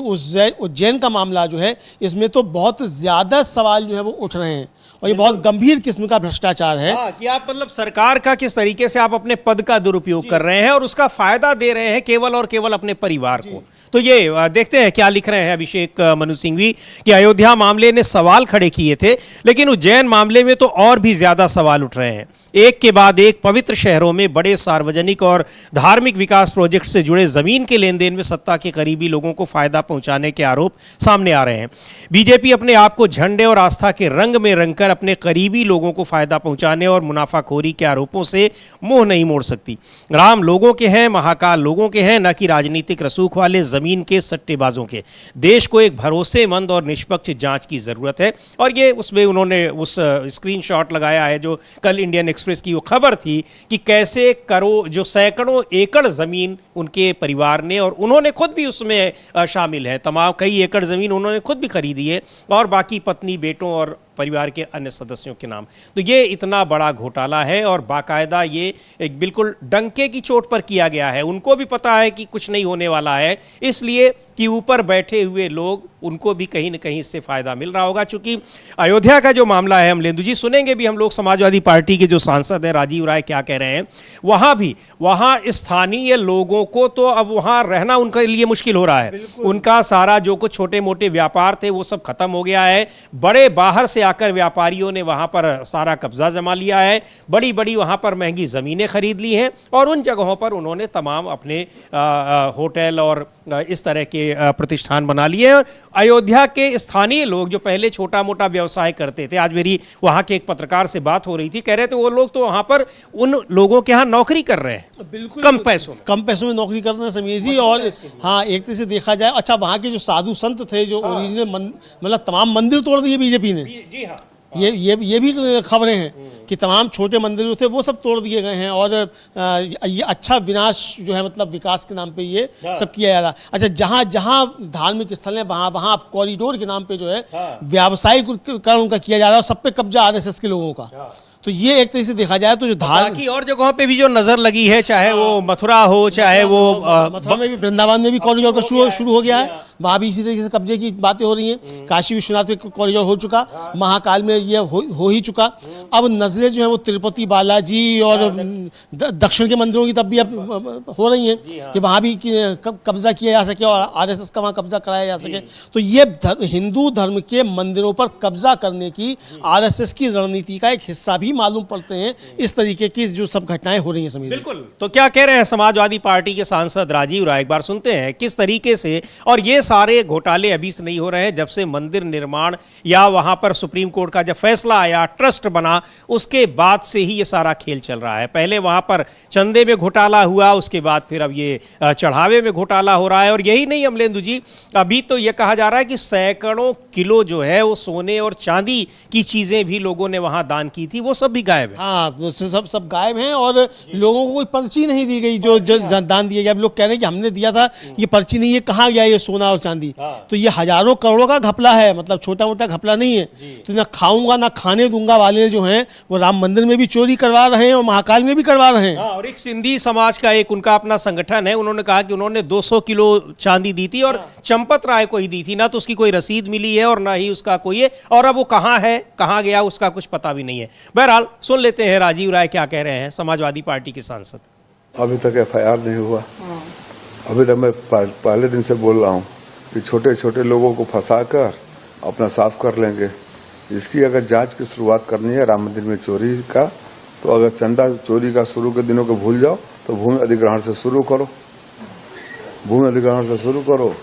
उज्जैन का मामला जो है इसमें तो बहुत ज़्यादा सवाल जो है वो उठ रहे हैं, और ये बहुत गंभीर किस्म का भ्रष्टाचार है। कि आप मतलब सरकार का किस तरीके से आप अपने पद का दुरुपयोग कर रहे हैं और उसका फायदा दे रहे हैं केवल और केवल अपने परिवार को। तो ये देखते हैं क्या लिख रहे हैं अभिषेक मनु सिंघवी कि अयोध्या मामले ने सवाल खड़े किए थे, लेकिन उज्जैन मामले में तो और भी ज्यादा सवाल उठ रहे हैं। एक के बाद एक पवित्र शहरों में बड़े सार्वजनिक और धार्मिक विकास प्रोजेक्ट से जुड़े जमीन के लेन देन में सत्ता के करीबी लोगों को फायदा पहुंचाने के आरोप सामने आ रहे हैं। बीजेपी अपने आप को झंडे और आस्था के रंग में रंगकर अपने करीबी लोगों को फायदा पहुंचाने और मुनाफाखोरी के आरोपों से मुंह नहीं मोड़ सकती। राम लोगों के हैं, महाकाल लोगों के हैं, न कि राजनीतिक रसूख वाले जमीन के सट्टेबाजों के। देश को एक भरोसेमंद और निष्पक्ष जांच की जरूरत है। और ये उसमें उन्होंने उस स्क्रीनशॉट लगाया है जो कल इंडियन एक्सप्रेस की वो खबर थी कि कैसे जो सैकड़ों एकड़ जमीन उनके परिवार ने, और उन्होंने खुद भी उसमें शामिल है, तमाम कई एकड़ जमीन उन्होंने खुद भी खरीदी है, और बाकी पत्नी, बेटों और परिवार के अन्य सदस्यों के नाम। तो ये इतना बड़ा घोटाला है, और बाकायदा ये एक बिल्कुल डंके की चोट पर किया गया है। उनको भी पता है कि कुछ नहीं होने वाला है, इसलिए कि ऊपर बैठे हुए लोग, उनको भी कहीं न कहीं इससे फायदा मिल रहा होगा। चूंकि अयोध्या का जो मामला है, हम लेंदू जी सुनेंगे भी, हम लोग समाजवादी पार्टी के जो सांसद हैं राजीव राय क्या कह रहे हैं, वहाँ स्थानीय लोगों को तो अब वहाँ रहना उनके लिए मुश्किल हो रहा है। उनका सारा जो कुछ छोटे मोटे व्यापार थे वो सब खत्म हो गया है। बड़े बाहर से आकर व्यापारियों ने वहां पर सारा कब्जा जमा लिया है, बड़ी बड़ी वहां पर महंगी जमीनें खरीद ली हैं, और उन जगहों पर उन्होंने तमाम अपने होटल और इस तरह के प्रतिष्ठान बना लिए हैं। अयोध्या के स्थानीय लोग जो पहले छोटा मोटा व्यवसाय करते थे, आज मेरी वहाँ के एक पत्रकार से बात हो रही थी, कह रहे थे वो लोग तो वहाँ पर उन लोगों के यहाँ नौकरी कर रहे हैं बिल्कुल कम पैसों में। कम पैसों में नौकरी कर रहे हैं समीर जी। और हाँ, एक तरह से देखा जाए, अच्छा वहाँ के जो साधु संत थे जो ओरिजिनल मतलब तमाम मंदिर तोड़ दिए बीजेपी ने। जी हाँ, ये भी खबरें हैं कि तमाम छोटे मंदिर जो थे वो सब तोड़ दिए गए हैं। और ये अच्छा विनाश जो है मतलब विकास के नाम पे ये सब किया जा रहा है। अच्छा, जहाँ जहाँ धार्मिक स्थल है वहाँ वहाँ कॉरिडोर के नाम पे जो है व्यावसायिकरण उनका किया जा रहा है, और सब पे कब्जा आरएसएस के लोगों का। तो ये एक तरह से देखा जाए तो जो बाकी और जगहों पे भी जो नजर लगी है, चाहे वो मथुरा हो, चाहे वो मथुरा में भी, वृंदावन में भी कॉरिडोर का शुरू हो गया है, वहाँ भी इसी तरीके से कब्जे की बातें हो रही हैं। काशी विश्वनाथ में कॉरिडोर हो चुका, महाकाल में ये हो ही चुका। अब नजरें जो है वो तिरुपति बालाजी और दक्षिण के मंदिरों की तब भी अब हो रही हैं कि वहाँ भी कब्जा किया जा सके और आरएसएस का वहाँ कब्जा कराया जा सके। तो ये हिंदू धर्म के मंदिरों पर कब्जा करने की आरएसएस की रणनीति का एक हिस्सा भी मालूम पड़ते हैं इस तरीके की जो सब घटनाएं हो रही हैं समीर। बिल्कुल। तो क्या कह रहे हैं समाजवादी पार्टी के सांसद राजीव राय, एक बार सुनते हैं किस तरीके से। और ये सारे घोटाले अभी से नहीं हो रहे हैं, जब से मंदिर निर्माण या वहां पर सुप्रीम कोर्ट का जब फैसला आया, ट्रस्ट बना, उसके बाद से ही ये सारा खेल चल रहा है। पहले वहां पर चंदे में घोटाला हुआ, उसके बाद फिर अब ये चढ़ावे में घोटाला हो रहा है। और यही नहीं अमलेंदु जी, अभी तो ये कहा जा रहा है कि सैकड़ों किलो जो है वो सोने और चांदी की चीजें भी लोगों ने वहां दान की थी, वो सब भी गायब है। हाँ, सब गायब हैं और लोगों को कोई पर्ची नहीं दी गई जो दान दिया गया। अब लोग कह रहे हैं कि हमने दिया था, ये पर्ची नहीं है, कहाँ गया ये सोना और चांदी। तो ये हजारों करोड़ों का घपला है, मतलब छोटा मोटा घपला नहीं है। तो ना खाऊंगा ना खाने दूंगा वाले जो हैं वो राम मंदिर में भी चोरी करवा रहे हैं और महाकाल में भी करवा रहे हैं। और एक सिंधी समाज का एक उनका अपना संगठन है, उन्होंने कहा कि उन्होंने 200 किलो चांदी दी थी और चंपत राय को ही दी थी, ना तो उसकी कोई रसीद मिली है और ना ही उसका कोई है, और अब वो कहाँ है कहाँ गया उसका कुछ पता भी नहीं है। बहरहाल सुन लेते हैं राजीव राय क्या कह रहे हैं, समाजवादी पार्टी के सांसद। अभी तक एफआईआर नहीं हुआ। अभी तक मैं पहले दिन से बोल रहा हूँ कि छोटे छोटे लोगों को फंसाकर अपना साफ कर लेंगे। इसकी अगर जांच की शुरुआत करनी है राम मंदिर में चोरी का, तो अगर चंदा चोरी का शुरू के दिनों को भूल जाओ तो भूमि अधिग्रहण से शुरू करो। भूमि अधिग्रहण से शुरू करो।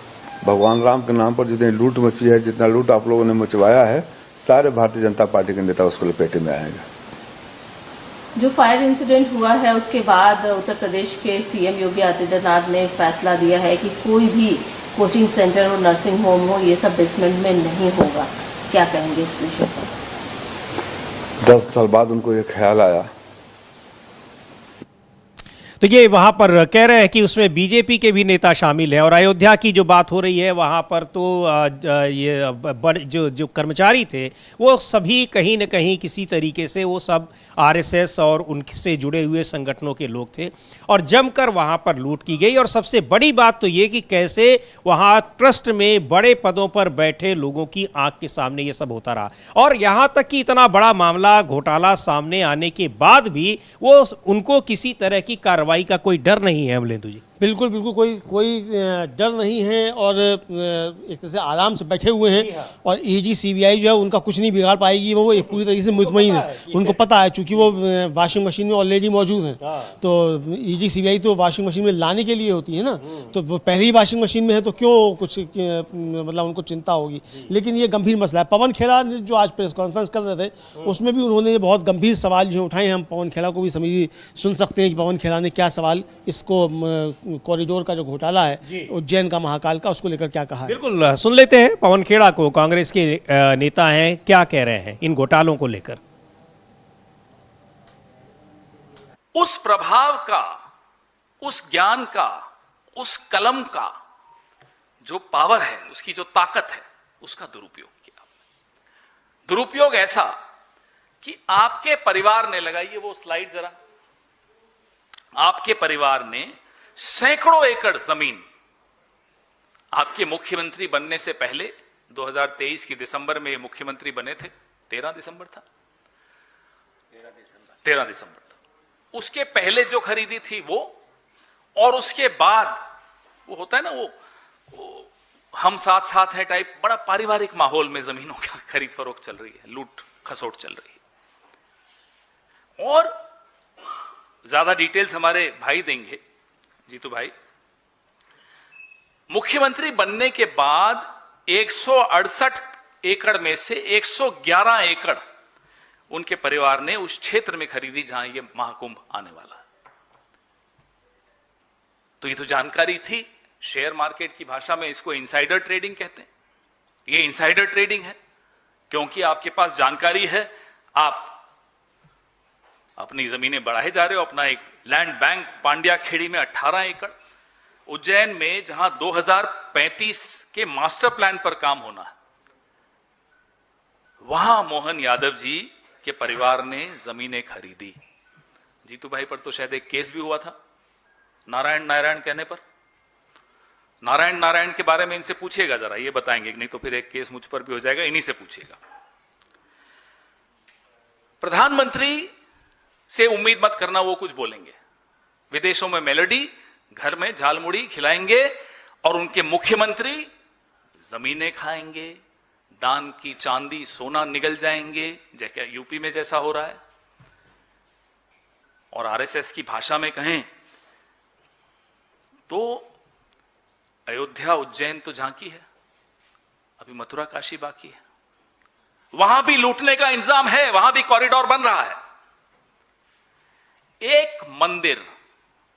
भगवान राम के नाम पर जितनी लूट मची है, जितना लूट आप लोगों ने मचवाया है, सारे भारतीय जनता पार्टी के नेता उसको लपेटे में आएगा। जो फायर इंसिडेंट हुआ है उसके बाद उत्तर प्रदेश के सीएम योगी आदित्यनाथ ने फैसला दिया है कि कोई भी कोचिंग सेंटर हो, नर्सिंग होम हो, ये सब बेसमेंट में नहीं होगा। क्या कहेंगे इस विषय पर? 10 साल बाद उनको ये ख्याल आया। तो ये वहाँ पर कह रहे हैं कि उसमें बीजेपी के भी नेता शामिल हैं। और अयोध्या की जो बात हो रही है वहाँ पर तो ये बड़े जो कर्मचारी थे वो सभी कहीं न कहीं किसी तरीके से वो सब आरएसएस और उनसे जुड़े हुए संगठनों के लोग थे और जमकर वहाँ पर लूट की गई। और सबसे बड़ी बात तो ये कि कैसे वहाँ ट्रस्ट में बड़े पदों पर बैठे लोगों की आंख के सामने ये सब होता रहा। और यहाँ तक कि इतना बड़ा मामला घोटाला सामने आने के बाद भी वो उनको किसी तरह की कार्रवाई का कोई डर नहीं है अमलेंदु जी। बिल्कुल कोई डर नहीं है और एक तरह से आराम से बैठे हुए हैं। और ईडी सीबीआई जो है उनका कुछ नहीं बिगाड़ पाएगी, वो पूरी तरीके से मुतमईन है। उनको पता है चूंकि वो वॉशिंग मशीन में ऑलरेडी मौजूद हैं। तो ईडी सीबीआई तो वॉशिंग मशीन में लाने के लिए होती है ना, तो वो पहले ही वॉशिंग मशीन में है तो क्यों कुछ मतलब उनको चिंता होगी। लेकिन ये गंभीर मसला है। पवन खेड़ा जो आज प्रेस कॉन्फ्रेंस कर रहे थे उसमें भी उन्होंने बहुत गंभीर सवाल जो उठाए हैं। हम पवन खेड़ा को भी सुन सकते हैं कि पवन खेड़ा ने क्या सवाल इसको कॉरिडोर का जो घोटाला है उज्जैन का, महाकाल का, उसको लेकर क्या कहा है। बिल्कुल सुन लेते हैं पवन खेड़ा को, कांग्रेस के नेता हैं, क्या कह रहे हैं इन घोटालों को लेकर। उस प्रभाव का, उस ज्ञान का, उस कलम का जो पावर है, उसकी जो ताकत है, उसका दुरुपयोग किया। दुरुपयोग ऐसा कि आपके परिवार ने, लगाइए वो स्लाइड जरा, आपके परिवार ने सैकड़ों एकड़ जमीन आपके मुख्यमंत्री बनने से पहले 2023 की दिसंबर में मुख्यमंत्री बने थे, 13 दिसंबर था, 13 दिसंबर था, उसके पहले जो खरीदी थी वो, और उसके बाद वो होता है ना वो हम साथ साथ है टाइप, बड़ा पारिवारिक माहौल में जमीनों का खरीद फरोख्त चल रही है, लूट खसोट चल रही है। और ज्यादा डिटेल्स हमारे भाई देंगे, जीतू भाई। मुख्यमंत्री बनने के बाद 168 एकड़ में से 111 एकड़ उनके परिवार ने उस क्षेत्र में खरीदी जहां ये महाकुंभ आने वाला है। तो ये तो जानकारी थी। शेयर मार्केट की भाषा में इसको इनसाइडर ट्रेडिंग कहते हैं। ये इनसाइडर ट्रेडिंग है क्योंकि आपके पास जानकारी है, आप अपनी जमीनें बढ़ाए जा रहे हो। अपना एक लैंड बैंक पांड्या खेड़ी में 18 एकड़, उज्जैन में जहां 2035 के मास्टर प्लान पर काम होना है, वहां मोहन यादव जी के परिवार ने जमीनें खरीदी। जीतू भाई पर तो शायद एक केस भी हुआ था नारायण नारायण कहने पर। नारायण नारायण के बारे में इनसे पूछिएगा जरा, ये बताएंगे, नहीं तो फिर एक केस मुझ पर भी हो जाएगा, इन्हीं से पूछिएगा। प्रधानमंत्री से उम्मीद मत करना वो कुछ बोलेंगे। विदेशों में मेलोडी, घर में झालमुड़ी खिलाएंगे, और उनके मुख्यमंत्री जमीनें खाएंगे, दान की चांदी सोना निगल जाएंगे, जैसे यूपी में जैसा हो रहा है। और आरएसएस की भाषा में कहें तो अयोध्या उज्जैन तो झांकी है, अभी मथुरा काशी बाकी है। वहां भी लूटने का इंतजाम है, वहां भी कॉरिडोर बन रहा है। एक मंदिर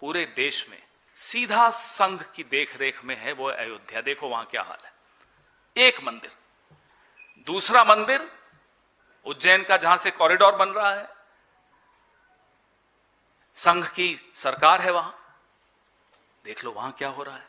पूरे देश में सीधा संघ की देखरेख में है, वो अयोध्या। देखो वहां क्या हाल है। एक मंदिर। दूसरा मंदिर उज्जैन का, जहां से कॉरिडोर बन रहा है, संघ की सरकार है वहां। देख लो वहां क्या हो रहा है।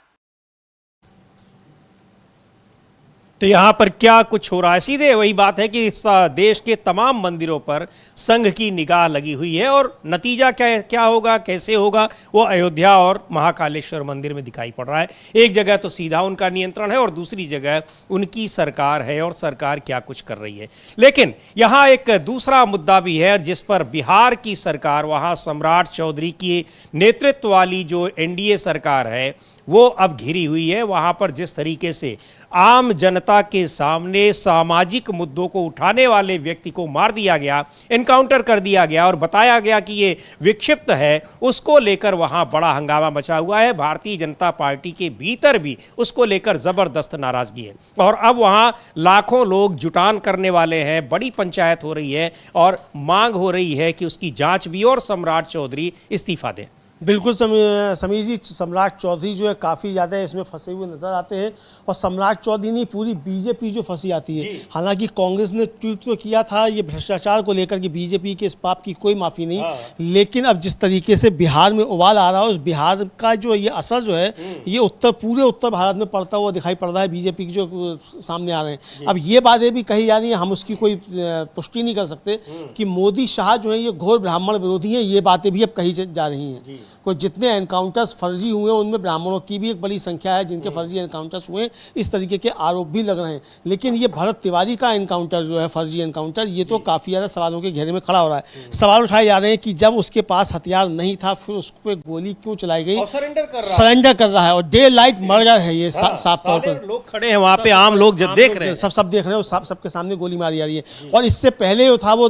तो यहाँ पर क्या कुछ हो रहा है, सीधे वही बात है कि इस देश के तमाम मंदिरों पर संघ की निगाह लगी हुई है, और नतीजा क्या होगा, कैसे होगा, वो अयोध्या और महाकालेश्वर मंदिर में दिखाई पड़ रहा है। एक जगह तो सीधा उनका नियंत्रण है और दूसरी जगह उनकी सरकार है, और सरकार क्या कुछ कर रही है। लेकिन यहाँ एक दूसरा मुद्दा भी है जिस पर बिहार की सरकार, वहाँ सम्राट चौधरी की नेतृत्व वाली जो एनडीए सरकार है, वो अब घिरी हुई है। वहाँ पर जिस तरीके से आम जनता के सामने सामाजिक मुद्दों को उठाने वाले व्यक्ति को मार दिया गया, एनकाउंटर कर दिया गया और बताया गया कि ये विक्षिप्त है, उसको लेकर वहाँ बड़ा हंगामा मचा हुआ है। भारतीय जनता पार्टी के भीतर भी उसको लेकर ज़बरदस्त नाराज़गी है, और अब वहाँ लाखों लोग जुटान करने वाले हैं। बड़ी पंचायत हो रही है और मांग हो रही है कि उसकी जाँच भी और सम्राट चौधरी इस्तीफा दें। बिल्कुल समीर जी, सम्राट चौधरी जो है काफ़ी ज़्यादा इसमें फंसे हुए नज़र आते हैं, और सम्राट चौधरी नहीं, पूरी बीजेपी जो फंसी आती है। हालांकि कांग्रेस ने ट्वीट तो किया था ये भ्रष्टाचार को लेकर कि बीजेपी के इस पाप की कोई माफ़ी नहीं, लेकिन अब जिस तरीके से बिहार में उबाल आ रहा है, उस बिहार का जो ये असर जो है ये पूरे उत्तर भारत में पड़ता हुआ दिखाई पड़ रहा है। बीजेपी की जो सामने आ रहे हैं, अब ये बातें भी कही जा रही हैं, हम उसकी कोई पुष्टि नहीं कर सकते कि मोदी शाह जो है ये घोर ब्राह्मण विरोधी हैं। ये बातें भी अब कही जा रही हैं। कोई जितने एनकाउंटर्स फर्जी हुए उनमें ब्राह्मणों की भी एक बड़ी संख्या है जिनके फर्जी एनकाउंटर्स हुए, इस तरीके के आरोप भी लग रहे हैं। लेकिन ये भरत तिवारी का एनकाउंटर जो है, फर्जी एनकाउंटर, ये तो काफ़ी ज़्यादा सवालों के घेरे में खड़ा हो रहा है। सवाल उठाए जा रहे हैं कि जब उसके पास हथियार नहीं था, फिर उस पर गोली क्यों चलाई गई। सरेंडर कर रहा है, और डे लाइट मर्डर है ये, साफ तौर पर लोग खड़े हैं वहाँ पे, आम लोग जब देख रहे हैं, सब देख रहे हैं, सबके सामने गोली मारी जा रही है। और इससे पहले जो था वो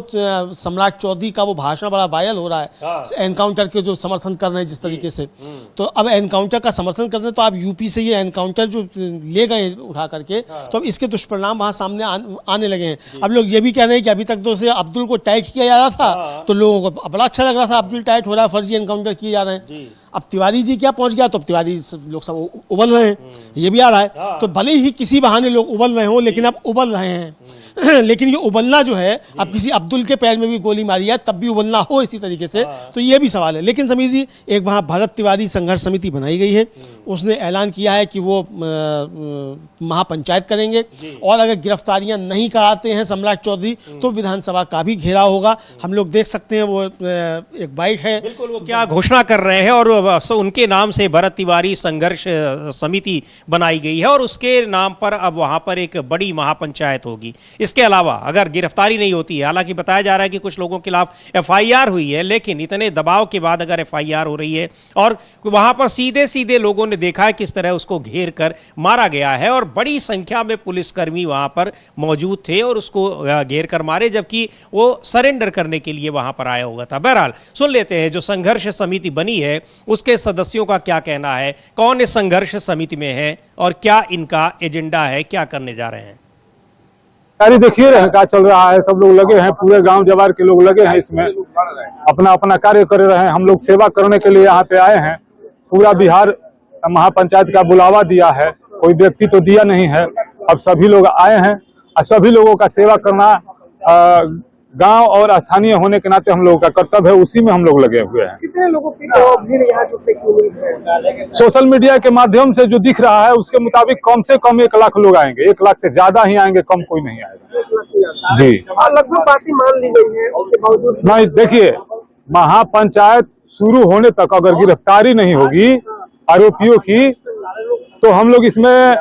सम्राट चौधरी का वो भाषण बड़ा वायरल हो रहा है, एनकाउंटर के जो समर्थन कर रहे हैं जिस तरीके से। तो अब एनकाउंटर का समर्थन करते हैं, तो आप यूपी से ये एनकाउंटर जो ले गए उठा करके, तो अब इसके दुष्परिणाम वहां सामने आने लगे हैं। अब लोग ये भी कह रहे हैं कि अभी तक तो उसे अब्दुल को टाइट किया जा रहा था, तो लोगों को बड़ा अच्छा लग रहा था, अब्दुल टाइट हो रहा है, फर्जी एनकाउंटर किए जा रहे हैं। अब तिवारी जी क्या पहुंच गया, तो अब तिवारी लोग सब उबल रहे हैं, ये भी आ रहा है। तो भले ही किसी बहाने लोग उबल रहे हो, लेकिन अब उबल रहे हैं। लेकिन ये उबलना जो है, अब किसी अब्दुल के पैर में भी गोली मारी है, तब भी उबलना हो इसी तरीके से, तो ये भी सवाल है। लेकिन समीर जी, एक वहाँ भरत तिवारी संघर्ष समिति बनाई गई है, उसने ऐलान किया है कि वो महापंचायत करेंगे, और अगर गिरफ्तारियां नहीं कराते हैं सम्राट चौधरी तो विधानसभा का भी घेराव होगा। हम लोग देख सकते हैं, वो एक बाइट है, बिल्कुल वो क्या घोषणा कर रहे हैं, और उनके नाम से भरत तिवारी संघर्ष समिति बनाई गई है, और उसके नाम पर अब वहाँ पर एक बड़ी महापंचायत होगी। इसके अलावा अगर गिरफ्तारी नहीं होती है, हालांकि बताया जा रहा है कि कुछ लोगों के खिलाफ एफआईआर हुई है, लेकिन इतने दबाव के बाद अगर एफआईआर हो रही है और वहां पर सीधे सीधे लोगों ने देखा है किस तरह उसको घेर कर मारा गया है और बड़ी संख्या में पुलिसकर्मी वहां पर मौजूद थे और उसको घेर कर मारे, जबकि वो सरेंडर करने के लिए वहां पर आया हुआ था। बहरहाल सुन लेते हैं जो संघर्ष समिति बनी है उसके सदस्यों का क्या कहना है, कौन इस संघर्ष समिति में है और क्या इनका एजेंडा है, क्या करने जा रहे हैं। तैयारी देखिए रहे क्या चल रहा है, सब लोग लगे हैं, पूरे गांव जवार के लोग लगे हैं इसमें, अपना अपना कार्य कर रहे हैं। हम लोग सेवा करने के लिए यहाँ पे आए हैं। पूरा बिहार महापंचायत का बुलावा दिया है, कोई व्यक्ति तो दिया नहीं है। अब सभी लोग आए हैं और सभी लोगों का सेवा करना गांव और स्थानीय होने के नाते हम लोगों का कर्तव्य है, उसी में हम लोग लगे हुए हैं। कितने लोगों की भीड़ यहाँ है? सोशल मीडिया के माध्यम से जो दिख रहा है उसके मुताबिक कम से कम 1 लाख लोग आएंगे, 1 लाख से ज्यादा ही आएंगे, कम कोई नहीं आएगा जी। लगभग बातें मान ली गई है, उसके बावजूद नहीं, देखिए महापंचायत शुरू होने तक अगर गिरफ्तारी नहीं होगी आरोपियों की तो हम लोग इसमें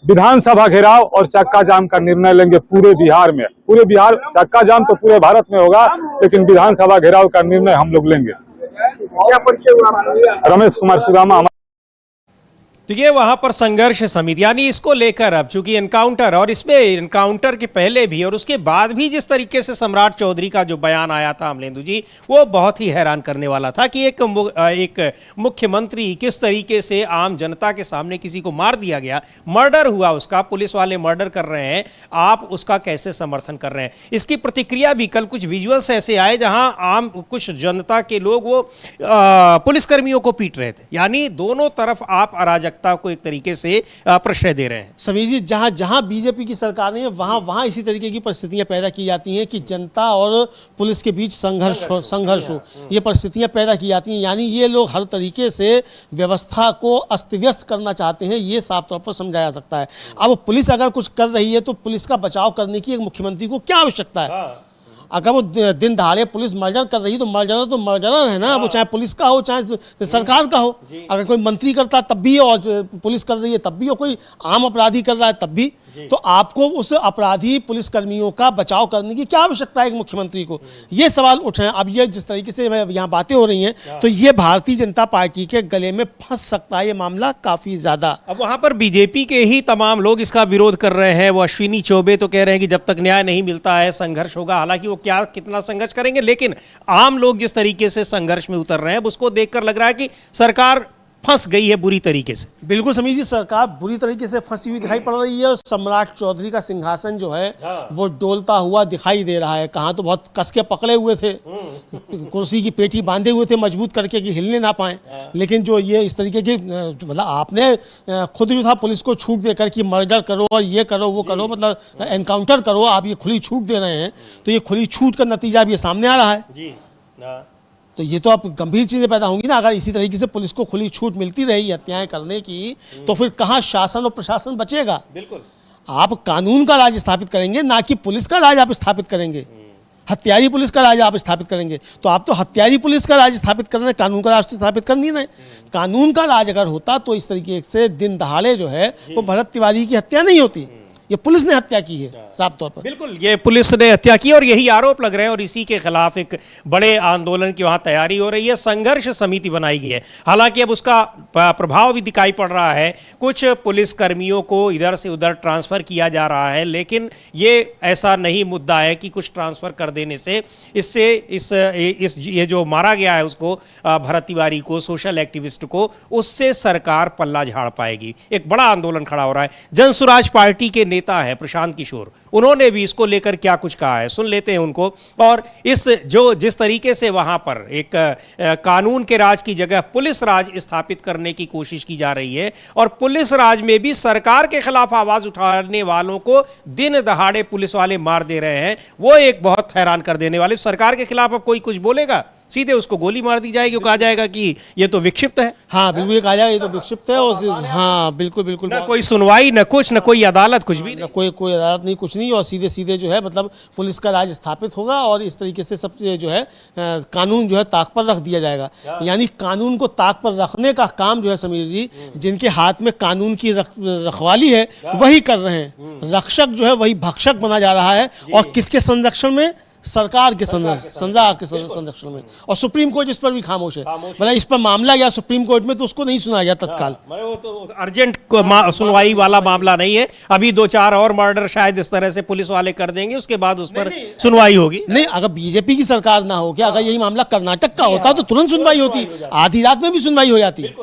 विधानसभा घेराव और चक्का जाम का निर्णय लेंगे पूरे बिहार में। पूरे बिहार, चक्का जाम तो पूरे भारत में होगा, लेकिन विधानसभा घेराव का निर्णय हम लोग लेंगे। क्या परिचय हुआ? रमेश कुमार सुदामा। तो ये वहां पर संघर्ष समिति, यानी इसको लेकर अब चूंकि एनकाउंटर और इसमें एनकाउंटर के पहले भी और उसके बाद भी जिस तरीके से सम्राट चौधरी का जो बयान आया था अमलेंदु जी, वो बहुत ही हैरान करने वाला था कि एक मुख्यमंत्री किस तरीके से आम जनता के सामने किसी को मार दिया गया, मर्डर हुआ उसका, पुलिस वाले मर्डर कर रहे हैं, आप उसका कैसे समर्थन कर रहे हैं। इसकी प्रतिक्रिया भी कल कुछ विजुअल्स ऐसे आए जहां आम कुछ जनता के लोग वो पुलिसकर्मियों को पीट रहे थे, यानी दोनों तरफ आप अराजक को एक तरीके से प्रश्रय दे रहे हैं। समीर जी, जहां जहां बीजेपी की सरकार है वहां वहां इसी तरीके की परिस्थितियां पैदा की जाती हैं कि जनता और पुलिस के बीच संघर्ष हो, ये परिस्थितियां पैदा की जाती हैं। यानी ये लोग हर तरीके से व्यवस्था को अस्त व्यस्त करना चाहते हैं, ये साफ तौर पर समझाया जा सकता है। अब पुलिस अगर कुछ कर रही है तो पुलिस का बचाव करने की एक मुख्यमंत्री को क्या आवश्यकता है? अगर वो दिन दहाड़े पुलिस मर्डर कर रही तो मर्डरर है ना, वो चाहे पुलिस का हो चाहे सरकार का हो। अगर कोई मंत्री करता तब भी और पुलिस कर रही है तब भी, और कोई आम अपराधी कर रहा है तब भी, तो आपको उस अपराधी पुलिसकर्मियों का बचाव करने की क्या आवश्यकता है एक मुख्यमंत्री को? ये सवाल उठ रहे हैं। अब ये जिस तरीके से यहाँ बातें हो रही हैं तो ये भारतीय जनता पार्टी के गले में फंस सकता है ये मामला काफी ज्यादा। अब वहां पर बीजेपी के ही तमाम लोग इसका विरोध कर रहे हैं। वो अश्विनी चौबे तो कह रहे हैं कि जब तक न्याय नहीं मिलता है संघर्ष होगा। हालांकि वो क्या कितना संघर्ष करेंगे, लेकिन आम लोग जिस तरीके से संघर्ष में उतर रहे हैं उसको देखकर लग रहा है कि सरकार फंस गई है बुरी तरीके से। बिल्कुल समीर जी, सरकार बुरी तरीके से फंसी हुई दिखाई पड़ रही है और सम्राट चौधरी का सिंहासन जो है वो डोलता हुआ दिखाई दे रहा है। कहाँ तो बहुत कस के पकड़े हुए थे, कुर्सी की पेटी बांधे हुए थे मजबूत करके कि हिलने ना पाए, लेकिन जो ये इस तरीके की मतलब आपने खुद जो था पुलिस को छूट देकर कि मर्डर करो और ये करो वो करो, मतलब एनकाउंटर करो, आप ये खुली छूट दे रहे हैं, तो ये खुली छूट का नतीजा अब ये सामने आ रहा है जी। तो ये तो अब गंभीर चीजें पैदा होंगी ना अगर इसी तरीके से पुलिस को खुली छूट मिलती रही हत्याएं करने की, तो फिर कहाँ शासन और प्रशासन बचेगा? बिल्कुल, आप कानून का राज स्थापित करेंगे, ना कि पुलिस का राज आप स्थापित करेंगे। हत्यारी पुलिस का राज आप स्थापित करेंगे, तो आप तो हत्यारी पुलिस का राज स्थापित कर रहे हैं, कानून का राज तो स्थापित कर नहीं रहे। कानून का राज अगर होता तो इस तरीके से दिन दहाड़े जो है वो भरत तिवारी की हत्या नहीं होती, ये पुलिस ने हत्या की है साफ तौर पर। बिल्कुल, ये पुलिस ने हत्या की और यही आरोप लग रहे हैं और इसी के खिलाफ एक बड़े आंदोलन की वहां तैयारी हो रही है। संघर्ष समिति बनाई गई है, हालांकि अब उसका प्रभाव भी दिखाई पड़ रहा है। कुछ पुलिस कर्मियों को इधर से उधर ट्रांसफर किया जा रहा है, लेकिन ये ऐसा नहीं मुद्दा है कि कुछ ट्रांसफर कर देने से इससे इस ये जो मारा गया है उसको, भरत तिवारी को, सोशल एक्टिविस्ट को, उससे सरकार पल्ला झाड़ पाएगी। एक बड़ा आंदोलन खड़ा हो रहा है। जन सुराज पार्टी के नेता है प्रशांत किशोर, उन्होंने भी इसको लेकर क्या कुछ कहा है, सुन लेते हैं उनको। और जिस तरीके से वहां पर एक कानून के राज की जगह पुलिस राज स्थापित करने की कोशिश की जा रही है और पुलिस राज में भी सरकार के खिलाफ आवाज उठाने वालों को दिन दहाड़े पुलिस वाले मार दे रहे हैं, वो एक बहुत हैरान कर देने वाले। सरकार के खिलाफ अब कोई कुछ बोलेगा सीधे उसको गोली मार दी जाएगी, कहा जाएगा कि ये तो विक्षिप्त है। हाँ बिल्कुल, ये कहा जाएगा ये तो विक्षिप्त है। और हाँ बिल्कुल बिल्कुल, ना कोई सुनवाई, न कुछ, न कोई अदालत, कुछ भी नहीं, कोई अदालत नहीं, कुछ नहीं। और सीधे सीधे जो है मतलब पुलिस का राज स्थापित होगा और इस तरीके से सब जो है कानून जो है ताक पर रख दिया जाएगा। यानी कानून को ताक पर रखने का काम जो है समीर जी, जिनके हाथ में कानून की रखवाली है वही कर रहे हैं। रक्षक जो है वही भक्षक बना जा रहा है। और किसके संरक्षण में? सरकार के संरक्षण में। और सुप्रीम कोर्ट इस पर भी खामोश है। मतलब इस पर मामला गया सुप्रीम कोर्ट में तो उसको नहीं सुना गया तत्काल। वो तो अर्जेंट सुनवाई वाला मामला नहीं है। अभी 2-4 और मर्डर शायद इस तरह से पुलिस वाले कर देंगे, उसके बाद उस पर सुनवाई होगी। नहीं, अगर बीजेपी की सरकार ना हो, क्या अगर यही मामला कर्नाटक का होता तो तुरंत सुनवाई होती, आधी रात में भी सुनवाई हो जाती।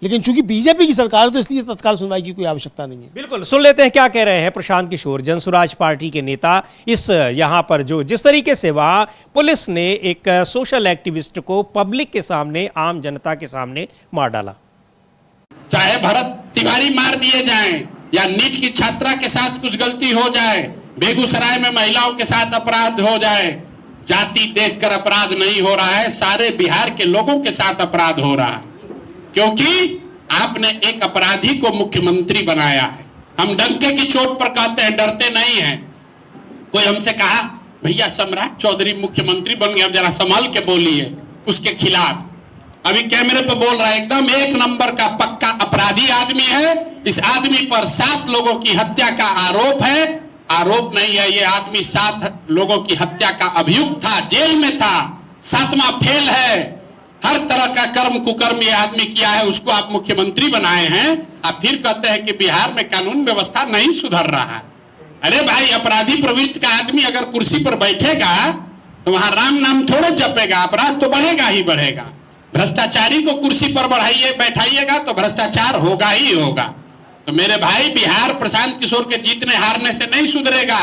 लेकिन चूंकि बीजेपी की सरकार तो इसलिए तत्काल सुनवाई की कोई आवश्यकता नहीं है। बिल्कुल, सुन लेते हैं क्या कह रहे हैं प्रशांत किशोर, जनसुराज पार्टी के नेता। इस यहाँ पर जो जिस तरीके से वहाँ पुलिस ने एक सोशल एक्टिविस्ट को पब्लिक के सामने, आम जनता के सामने मार डाला। चाहे भरत तिवारी मार दिए जाएं या नीट की छात्रा के साथ कुछ गलती हो जाए, बेगूसराय में महिलाओं के साथ अपराध हो जाए, जाति देखकर अपराध नहीं हो रहा है, सारे बिहार के लोगों के साथ अपराध हो रहा है, क्योंकि आपने एक अपराधी को मुख्यमंत्री बनाया है। हम डंके की चोट पर कहते हैं, डरते नहीं हैं। कोई हमसे कहा भैया सम्राट चौधरी मुख्यमंत्री बन गया, जरा संभाल के बोलिए उसके खिलाफ। अभी कैमरे पे बोल रहा है, एकदम 1 नंबर का पक्का अपराधी आदमी है। इस आदमी पर 7 लोगों की हत्या का आरोप है। आरोप नहीं है, ये आदमी 7 लोगों की हत्या का अभियुक्त था, जेल में था, 7वां फेल है। हर तरह का कर्म कुकर्म ये आदमी किया है, उसको आप मुख्यमंत्री बनाए हैं। आप फिर कहते हैं कि बिहार में कानून व्यवस्था नहीं सुधर रहा है। अरे भाई, अपराधी प्रवृत्ति का आदमी अगर कुर्सी पर बैठेगा तो वहां राम नाम थोड़े जपेगा, अपराध तो बढ़ेगा ही बढ़ेगा। भ्रष्टाचारी को कुर्सी पर बैठाइएगा तो भ्रष्टाचार होगा ही होगा। तो मेरे भाई, बिहार प्रशांत किशोर के जीतने हारने से नहीं सुधरेगा।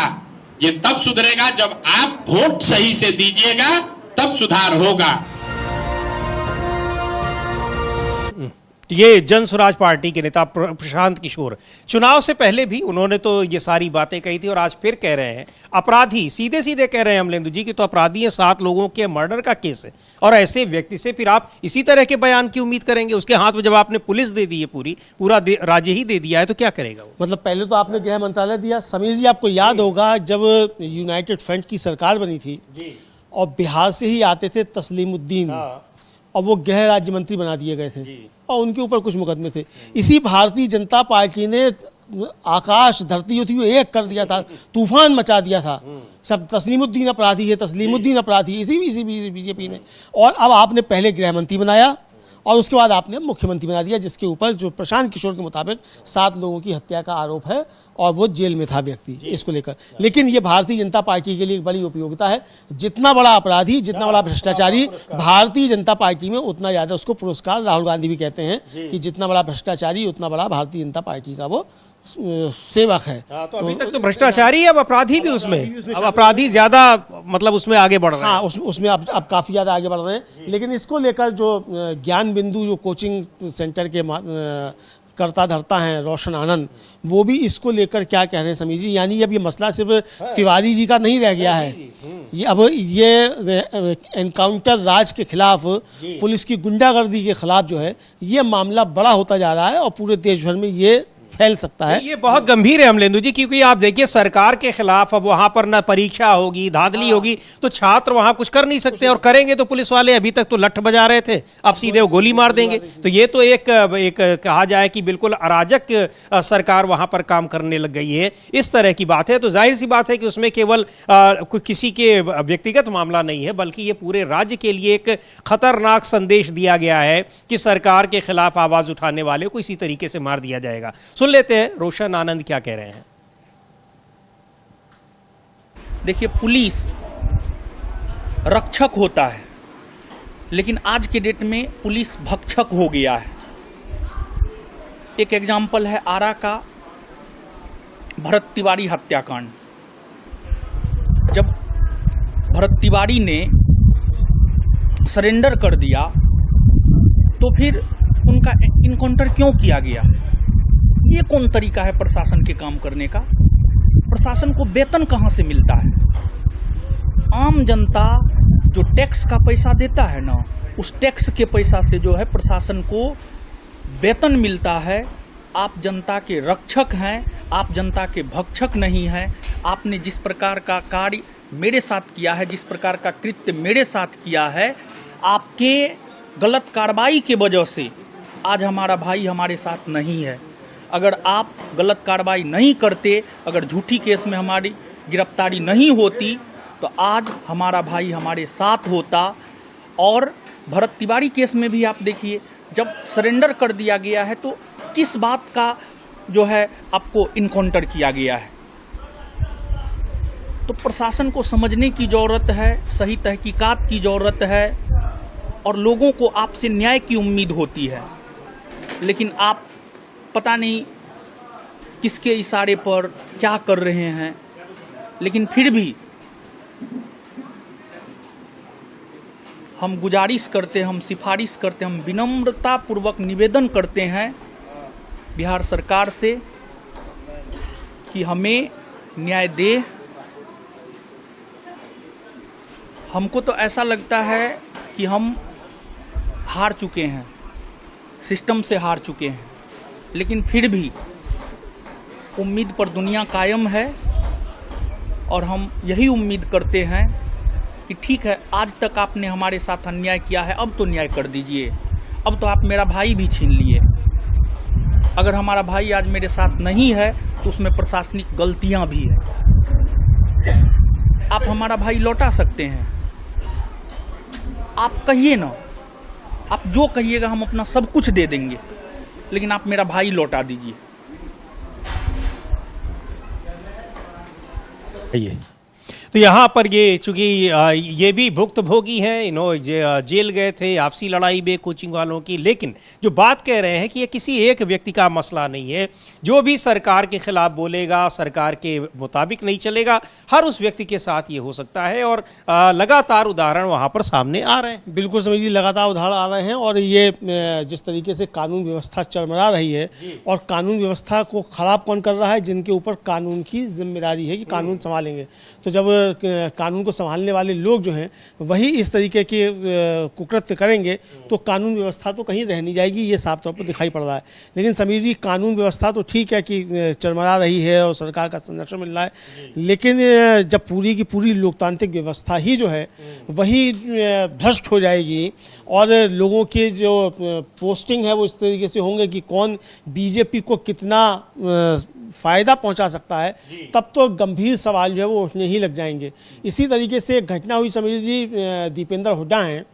ये तब सुधरेगा जब आप वोट सही से दीजिएगा, तब सुधार होगा। ये जनसुराज पार्टी के नेता प्रशांत किशोर, चुनाव से पहले भी उन्होंने तो ये सारी बातें कही थी और आज फिर कह रहे हैं अपराधी, सीधे सीधे कह रहे हैं अमलेंदु जी कि तो अपराधी हैं, 7 लोगों के मर्डर का केस है। और ऐसे व्यक्ति से फिर आप इसी तरह के बयान की उम्मीद करेंगे? उसके हाथ में जब आपने पुलिस दे दी है, पूरा राज्य ही दे दिया है, तो क्या करेगा वो? मतलब पहले तो आपने गृह मंत्रालय दिया। समीर जी, आपको याद होगा जब यूनाइटेड फ्रंट की सरकार बनी थी और बिहार से ही आते थे तस्लीमुद्दीन, और वो गृह राज्य मंत्री बना दिए गए थे और उनके ऊपर कुछ मुकदमे थे। इसी भारतीय जनता पार्टी ने आकाश धरती होती हुई एक कर दिया था, तूफान मचा दिया था। सब तस्लीमुद्दीन अपराधी है, तस्लीमुद्दीन अपराधी, इसी बीजेपी ने। और अब आपने पहले गृह मंत्री बनाया और उसके बाद आपने मुख्यमंत्री बना दिया, जिसके ऊपर जो प्रशांत किशोर के मुताबिक 7 लोगों की हत्या का आरोप है और वो जेल में था व्यक्ति, इसको लेकर। लेकिन ये भारतीय जनता पार्टी के लिए एक बड़ी उपयोगिता है। जितना बड़ा अपराधी, जितना बड़ा भ्रष्टाचारी भारतीय जनता पार्टी में, उतना ज़्यादा उसको पुरस्कार। राहुल गांधी भी कहते हैं कि जितना बड़ा भ्रष्टाचारी उतना बड़ा भारतीय जनता पार्टी का वो सेवक है। तो अभी तक तो भ्रष्टाचारी, अब अपराधी भी उसमें, अब अपराधी ज्यादा मतलब उसमें आगे बढ़ रहे हैं। हाँ, उसमें अब काफ़ी ज़्यादा आगे बढ़ रहे हैं। लेकिन इसको लेकर जो ज्ञान बिंदु जो कोचिंग सेंटर के करता धरता है रोशन आनंद, वो भी इसको लेकर क्या कह रहे हैं समीर जी? यानी अब ये मसला सिर्फ तिवारी जी का नहीं रह गया है, ये अब ये एनकाउंटर राज के खिलाफ, पुलिस की गुंडागर्दी के खिलाफ जो है ये मामला बड़ा होता जा रहा है और पूरे देश भर में ये फैल सकता है। ये बहुत गंभीर है अमलेंदु जी, क्योंकि आप देखिए सरकार के खिलाफ अब वहां पर ना परीक्षा होगी, धांधली होगी, तो छात्र वहां कुछ कर नहीं सकते, और करेंगे तो पुलिस वाले अभी तक तो लठ बजा रहे थे, अब सीधे वो गोली मार देंगे। तो ये तो एक कहा जाए कि बिल्कुल अराजक सरकार वहां पर काम करने लग गई है, इस तरह की बात है। तो जाहिर सी बात है कि उसमें केवल किसी के व्यक्तिगत मामला नहीं है, बल्कि ये पूरे राज्य के लिए एक खतरनाक संदेश दिया गया है कि सरकार के खिलाफ आवाज उठाने वाले को इसी तरीके से मार दिया जाएगा। सुन लेते हैं रोशन आनंद क्या कह रहे हैं। देखिए, पुलिस रक्षक होता है, लेकिन आज के डेट में पुलिस भक्षक हो गया है। एक एग्जाम्पल है आरा का भरत तिवारी हत्याकांड। जब भरत तिवारी ने सरेंडर कर दिया तो फिर उनका इनकाउंटर क्यों किया गया? ये कौन तरीका है प्रशासन के काम करने का? प्रशासन को वेतन कहां से मिलता है? आम जनता जो टैक्स का पैसा देता है ना, उस टैक्स के पैसा से जो है प्रशासन को वेतन मिलता है। आप जनता के रक्षक हैं, आप जनता के भक्षक नहीं हैं। आपने जिस प्रकार का कार्य मेरे साथ किया है, जिस प्रकार का कृत्य मेरे साथ किया है, आपके गलत कार्रवाई के वजह से आज हमारा भाई हमारे साथ नहीं है। अगर आप गलत कार्रवाई नहीं करते, अगर झूठी केस में हमारी गिरफ्तारी नहीं होती, तो आज हमारा भाई हमारे साथ होता। और भरत तिवारी केस में भी आप देखिए, जब सरेंडर कर दिया गया है तो किस बात का जो है आपको इनकाउंटर किया गया है। तो प्रशासन को समझने की जरूरत है, सही तहकीकात की जरूरत है, और लोगों को आपसे न्याय की उम्मीद होती है। लेकिन आप पता नहीं किसके इशारे पर क्या कर रहे हैं, लेकिन फिर भी हम गुजारिश करते, हम सिफारिश करते, हम विनम्रता पूर्वक निवेदन करते हैं बिहार सरकार से कि हमें न्याय दे। हमको तो ऐसा लगता है कि हम हार चुके हैं, सिस्टम से हार चुके हैं, लेकिन फिर भी उम्मीद पर दुनिया कायम है। और हम यही उम्मीद करते हैं कि ठीक है, आज तक आपने हमारे साथ अन्याय किया है, अब तो न्याय कर दीजिए। अब तो आप मेरा भाई भी छीन लिए। अगर हमारा भाई आज मेरे साथ नहीं है तो उसमें प्रशासनिक गलतियां भी हैं। आप हमारा भाई लौटा सकते हैं, आप कहिए ना, आप जो कहिएगा हम अपना सब कुछ दे देंगे, लेकिन आप मेरा भाई लौटा दीजिए। तो यहाँ पर ये चूंकि ये भी भुक्तभोगी हैं, इन्होंने जेल गए थे आपसी लड़ाई में कोचिंग वालों की, लेकिन जो बात कह रहे हैं कि ये किसी एक व्यक्ति का मसला नहीं है। जो भी सरकार के खिलाफ बोलेगा, सरकार के मुताबिक नहीं चलेगा, हर उस व्यक्ति के साथ ये हो सकता है। और लगातार उदाहरण वहाँ पर सामने आ रहे हैं। बिल्कुल समझिए, लगातार उदाहरण आ रहे हैं। और ये जिस तरीके से कानून व्यवस्था चरमरा रही है, और कानून व्यवस्था को खराब कौन कर रहा है, जिनके ऊपर कानून की जिम्मेदारी है कि कानून संभालेंगे। तो जब कानून को संभालने वाले लोग जो हैं वही इस तरीके के कुकृत्य करेंगे तो कानून व्यवस्था तो कहीं रह नहीं जाएगी, ये साफ तौर पर दिखाई पड़ रहा है। लेकिन समीर जी, कानून व्यवस्था तो ठीक है कि चरमरा रही है और सरकार का संरक्षण मिल रहा है, लेकिन जब पूरी की पूरी लोकतांत्रिक व्यवस्था ही जो है वही भ्रष्ट हो जाएगी और लोगों के जो पोस्टिंग है वो इस तरीके से होंगे कि कौन बीजेपी को कितना फ़ायदा पहुंचा सकता है, तब तो गंभीर सवाल जो है वो उठने ही लग जाएंगे। इसी तरीके से एक घटना हुई समीर जी, दीपेंद्र हुड्डा हैं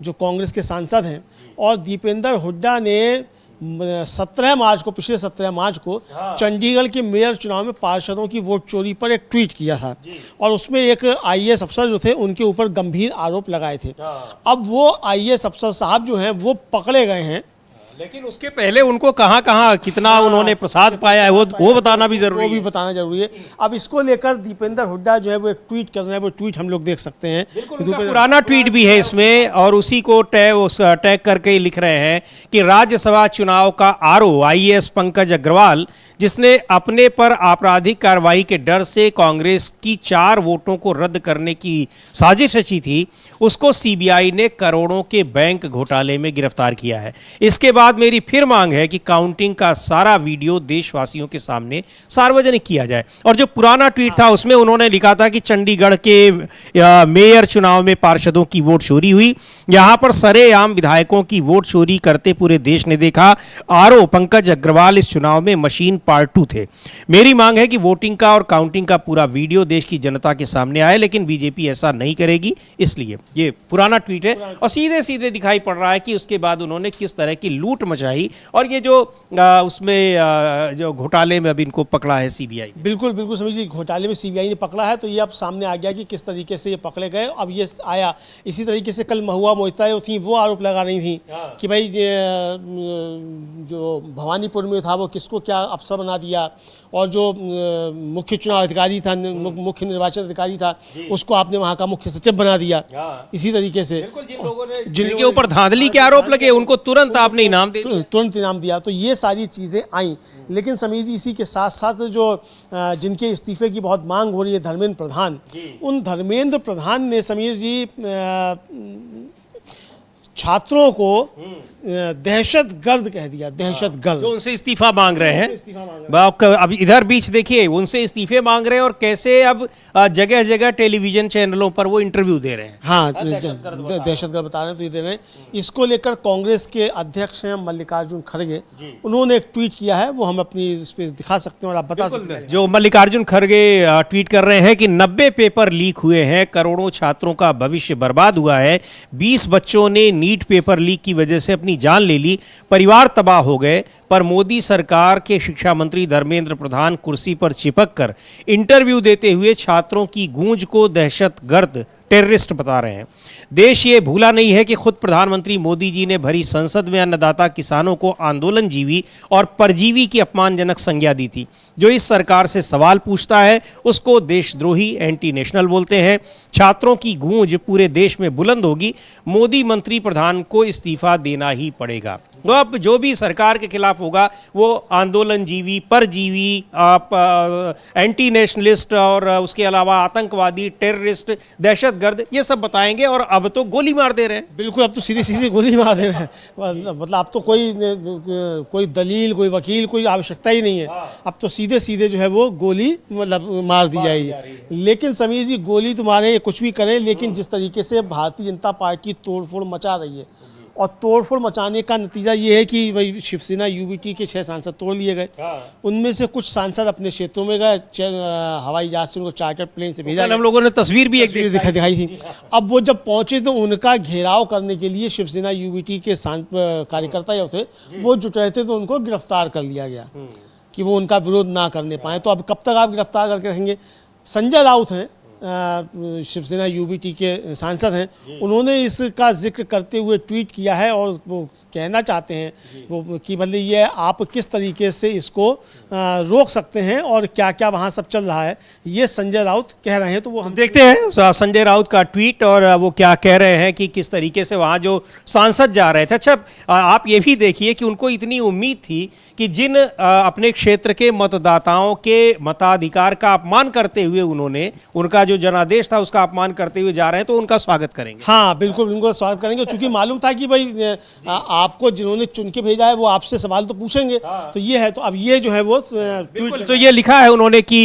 जो कांग्रेस के सांसद हैं, और दीपेंद्र हुड्डा ने 17 मार्च को, पिछले 17 मार्च को चंडीगढ़ के मेयर चुनाव में पार्षदों की वोट चोरी पर एक ट्वीट किया था, और उसमें एक आईएएस अफसर जो थे उनके ऊपर गंभीर आरोप लगाए थे। अब वो आईएएस अफसर साहब जो हैं वो पकड़े गए हैं, लेकिन उसके पहले उनको कहाँ कितना उन्होंने प्रसाद पाया है वो बताना भी जरूरी है। वो भी बताना जरूरी है। अब इसको लेकर दीपेंद्र हुड्डा जो है वो एक ट्वीट कर रहे हैं, वो ट्वीट हम लोग देख सकते हैं। पुराना ट्वीट भी है इसमें, और उसी को टैग करके लिख रहे हैं कि राज्यसभा चुनाव का आरओ आईएएस पंकज अग्रवाल, जिसने अपने पर आपराधिक कार्रवाई के डर से कांग्रेस की 4 वोटों को रद्द करने की साजिश रची थी, उसको सीबीआई ने करोड़ों के बैंक घोटाले में गिरफ्तार किया है। इसके बाद मेरी फिर मांग है कि काउंटिंग का सारा वीडियो देशवासियों के सामने सार्वजनिक किया जाए। और जो पुराना ट्वीट था उसमें उन्होंने लिखा था कि चंडीगढ़ के मेयर चुनाव में पार्षदों की वोट चोरी हुई, यहां पर सरेआम विधायकों की वोट चोरी करते पूरे देश ने देखा। आरओ पंकज अग्रवाल इस चुनाव में मशीन पार्ट 2 थे। मेरी मांग है कि वोटिंग का और काउंटिंग का पूरा वीडियो देश की जनता के सामने आए, लेकिन बीजेपी ऐसा नहीं करेगी। इसलिए ये पुराना ट्वीट है, और सीधे सीधे दिखाई पड़ रहा है कि उसके बाद उन्होंने किस तरह की लूट मचाई, और ये जो उसमें जो घोटाले में अभी इनको पकड़ा है सीबीआई। बिल्कुल बिल्कुल समझिए, घोटाले में सीबीआई ने पकड़ा है, तो ये अब सामने आ गया कि किस तरीके से ये पकड़े गए। अब ये आया इसी तरीके से कल महुआ मोहिता थी, वो आरोप लगा रही थी कि भाई जो भवानीपुर में था वो किसको क्या अफसर बना दिया, और जो मुख्य चुनाव अधिकारी था, मुख्य निर्वाचन अधिकारी था, उसको आपने वहाँ का मुख्य सचिव बना दिया। इसी तरीके से जिन लोगों ने जिनके ऊपर धांधली के आरोप लगे उनको तुरंत आपने इनाम इनाम दे दिया। तुरंत इनाम दिया। तो ये सारी चीज़ें आई। लेकिन समीर जी, इसी के साथ साथ जो जिनके इस्तीफे की बहुत मांग हो रही है, धर्मेंद्र प्रधान, उन धर्मेंद्र प्रधान ने समीर जी छात्रों को दहशतगर्द कह दिया, दहशतगर्द। जो उनसे इस्तीफा मांग रहे हैं। अब इधर बीच देखिए, उनसे इस्तीफे मांग रहे हैं और कैसे अब जगह जगह टेलीविजन चैनलों पर वो इंटरव्यू दे रहे हैं। हाँ, दहशतगर्द बता रहे हैं, तो ये दे रहे हैं। इसको लेकर कांग्रेस के अध्यक्ष हैं मल्लिकार्जुन खड़गे, उन्होंने एक ट्वीट किया है, वो हम अपनी इस पे दिखा सकते हैं और आप बता सकते हैं। जो मल्लिकार्जुन खड़गे ट्वीट कर रहे हैं कि 90 पेपर लीक हुए हैं, करोड़ों छात्रों का भविष्य बर्बाद हुआ है, 20 बच्चों ने नीट पेपर लीक की वजह से अपनी जान ले ली, परिवार तबाह हो गए, पर मोदी सरकार के शिक्षा मंत्री धर्मेंद्र प्रधान कुर्सी पर चिपक कर इंटरव्यू देते हुए छात्रों की गूंज को दहशतगर्द, टेररिस्ट बता रहे हैं। देश ये भूला नहीं है कि खुद प्रधानमंत्री मोदी जी ने भरी संसद में अन्नदाता किसानों को आंदोलनजीवी और परजीवी की अपमानजनक संज्ञा दी थी। जो इस सरकार से सवाल पूछता है उसको देशद्रोही, एंटी नेशनल बोलते हैं। छात्रों की गूंज पूरे देश में बुलंद होगी, मोदी मंत्री प्रधान को इस्तीफा देना ही पड़ेगा। तो अब जो भी सरकार के खिलाफ होगा वो आंदोलनजीवी, परजीवी, एंटी नेशनलिस्ट और उसके अलावा आतंकवादी, टेररिस्ट, दहशतगर्द, ये सब बताएंगे। और अब तो गोली मार दे रहे हैं। बिल्कुल, अब तो सीधी सीधी गोली मार दे रहे हैं। मतलब अब तो कोई दलील, कोई वकील, कोई आवश्यकता ही नहीं है। अब तो सीधे सीधे जो है वो गोली मतलब मार दी जाएगी। लेकिन समीर जी, गोली तो मारे, कुछ भी करें, लेकिन जिस तरीके से भारतीय जनता पार्टी तोड़फोड़ मचा रही है, और तोड़फोड़ मचाने का नतीजा ये है कि भाई शिवसेना यूबीटी के 6 सांसद तोड़ लिए गए। उनमें से कुछ सांसद अपने क्षेत्रों में गए, हवाई जहाज से उनको चार्टर प्लेन से भेजा। हम लोगों ने तस्वीर भी एक दिखाई थी। अब वो जब पहुंचे तो उनका घेराव करने के लिए शिवसेना यूबीटी के कार्यकर्ता जो थे वो जुट रहे थे, तो उनको गिरफ्तार कर लिया गया कि वो उनका विरोध ना करने पाए। तो अब कब तक आप गिरफ्तार करके रखेंगे? संजय राउत हैं, शिवसेना यूबीटी के सांसद हैं, उन्होंने इसका जिक्र करते हुए ट्वीट किया है और वो कहना चाहते हैं वो कि मतलब ये आप किस तरीके से इसको रोक सकते हैं और क्या क्या वहाँ सब चल रहा है, ये संजय राउत कह रहे हैं। तो वो हम देखते हैं संजय राउत का ट्वीट और वो क्या कह रहे हैं कि किस तरीके से वहाँ जो सांसद जा रहे थे। अच्छा, आप ये भी देखिए कि उनको इतनी उम्मीद थी कि जिन अपने क्षेत्र के मतदाताओं के मताधिकार का अपमान करते हुए उन्होंने उनका जो जनादेश था उसका अपमान करते हुए जा रहे हैं, तो उनका स्वागत करेंगे। हाँ, बिल्कुल उनको स्वागत करेंगे, क्योंकि मालूम था कि भाई आपको जिन्होंने चुन के भेजा है वो आपसे सवाल तो पूछेंगे। तो ये है, तो अब ये जो है वो तो ये लिखा है उन्होंने कि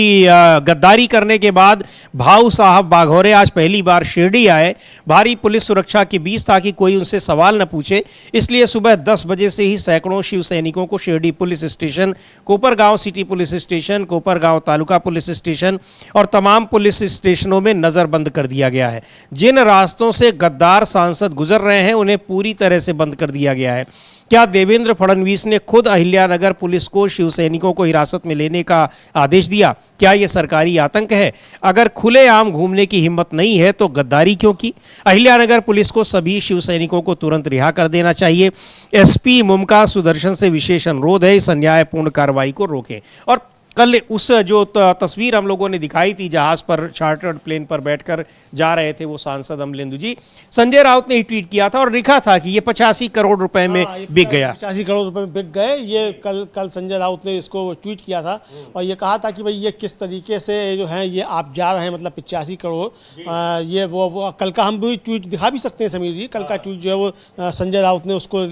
गद्दारी करने के बाद भाऊ साहब बाघौरे आज पहली बार शिरडी आए, भारी पुलिस सुरक्षा के बीच ताकि कोई उनसे सवाल न पूछे, इसलिए सुबह 10 बजे से ही सैकड़ों शिव सैनिकों को Shirdi police station, Kopargaon city police station, Kopargaon taluka police station और तमाम पुलिस स्टेशनों में नजरबंद कर दिया गया है। जिन रास्तों से गद्दार सांसद गुजर रहे हैं उन्हें पूरी तरह से बंद कर दिया गया है। क्या देवेंद्र फडणवीस ने खुद अहिल्यानगर पुलिस को शिव सैनिकों को हिरासत में लेने का आदेश दिया? क्या यह सरकारी आतंक है? अगर खुलेआम घूमने की हिम्मत नहीं है तो गद्दारी क्यों की? अहिल्यानगर पुलिस को सभी शिव सैनिकों को तुरंत रिहा कर देना चाहिए। एसपी मुमका सुदर्शन से विशेष अनुरोध है, इस अन्यायपूर्ण कार्रवाई को रोकें। और कल उस जो तस्वीर हम लोगों ने दिखाई थी, जहाज पर चार्टर्ड प्लेन पर बैठकर जा रहे थे वो सांसद अमलेंदु जी, संजय राउत ने ही ट्वीट किया था और लिखा था कि ये 85 करोड़ रुपए में बिक गया। 85 करोड़ रुपए में बिक गए। ये कल संजय राउत ने इसको ट्वीट किया था और ये कहा था कि भाई ये किस तरीके से जो है ये आप जा रहे हैं, मतलब 85 करोड़। ये वो कल का हम भी ट्वीट दिखा भी सकते हैं समीर जी। कल का ट्वीट जो है वो संजय राउत ने उसको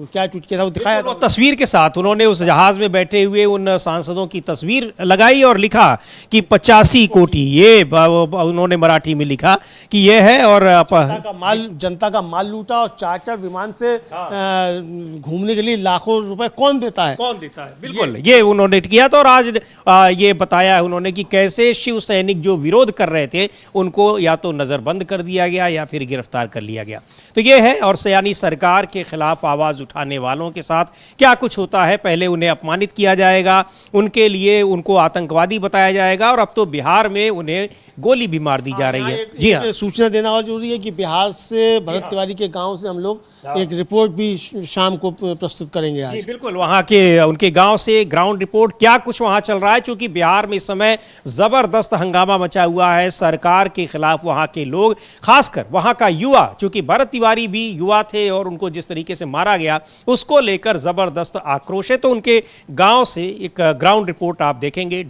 क्या ट्वीट किया था वो दिखाया था, तस्वीर के साथ। उन्होंने उस जहाज में बैठे हुए उन सांसदों की तस्वीर लगाई और लिखा कि 85 कोटी, ये उन्होंने मराठी में लिखा कि ये है। और जनता का माल लूटा और चार्टर विमान से घूमने के लिए लाखों रुपए कौन देता है? बिल्कुल, ये उन्होंने किया था। और आज ये बताया है उन्होंने कि कैसे शिव सैनिक जो विरोध कर रहे थे उनको या तो नजरबंद कर दिया गया या फिर गिरफ्तार कर लिया गया। तो ये है, और यानी सरकार के खिलाफ आवाज उठाने वालों के साथ क्या कुछ होता है। पहले उन्हें अपमानित किया जाएगा, उनके लिए उनको आतंकवादी बताया जाएगा, और अब तो बिहार में उन्हें गोली भी मार दी जा रही है। जी हाँ, सूचना देना और जरूरी है कि बिहार से भरत तिवारी के गांव से हम लोग एक रिपोर्ट भी शाम को प्रस्तुत करेंगे जी आज। बिल्कुल, वहाँ के उनके गांव से ग्राउंड रिपोर्ट क्या कुछ वहाँ चल रहा है, क्योंकि बिहार में इस समय जबरदस्त हंगामा मचा हुआ है सरकार के खिलाफ। वहाँ के लोग, खासकर वहाँ का युवा, चूंकि भरत तिवारी भी युवा थे और उनको जिस तरीके से मारा गया उसको लेकर जबरदस्त आक्रोश है। तो उनके गांव से एक ग्राउंड रिपोर्ट आप देखेंगे।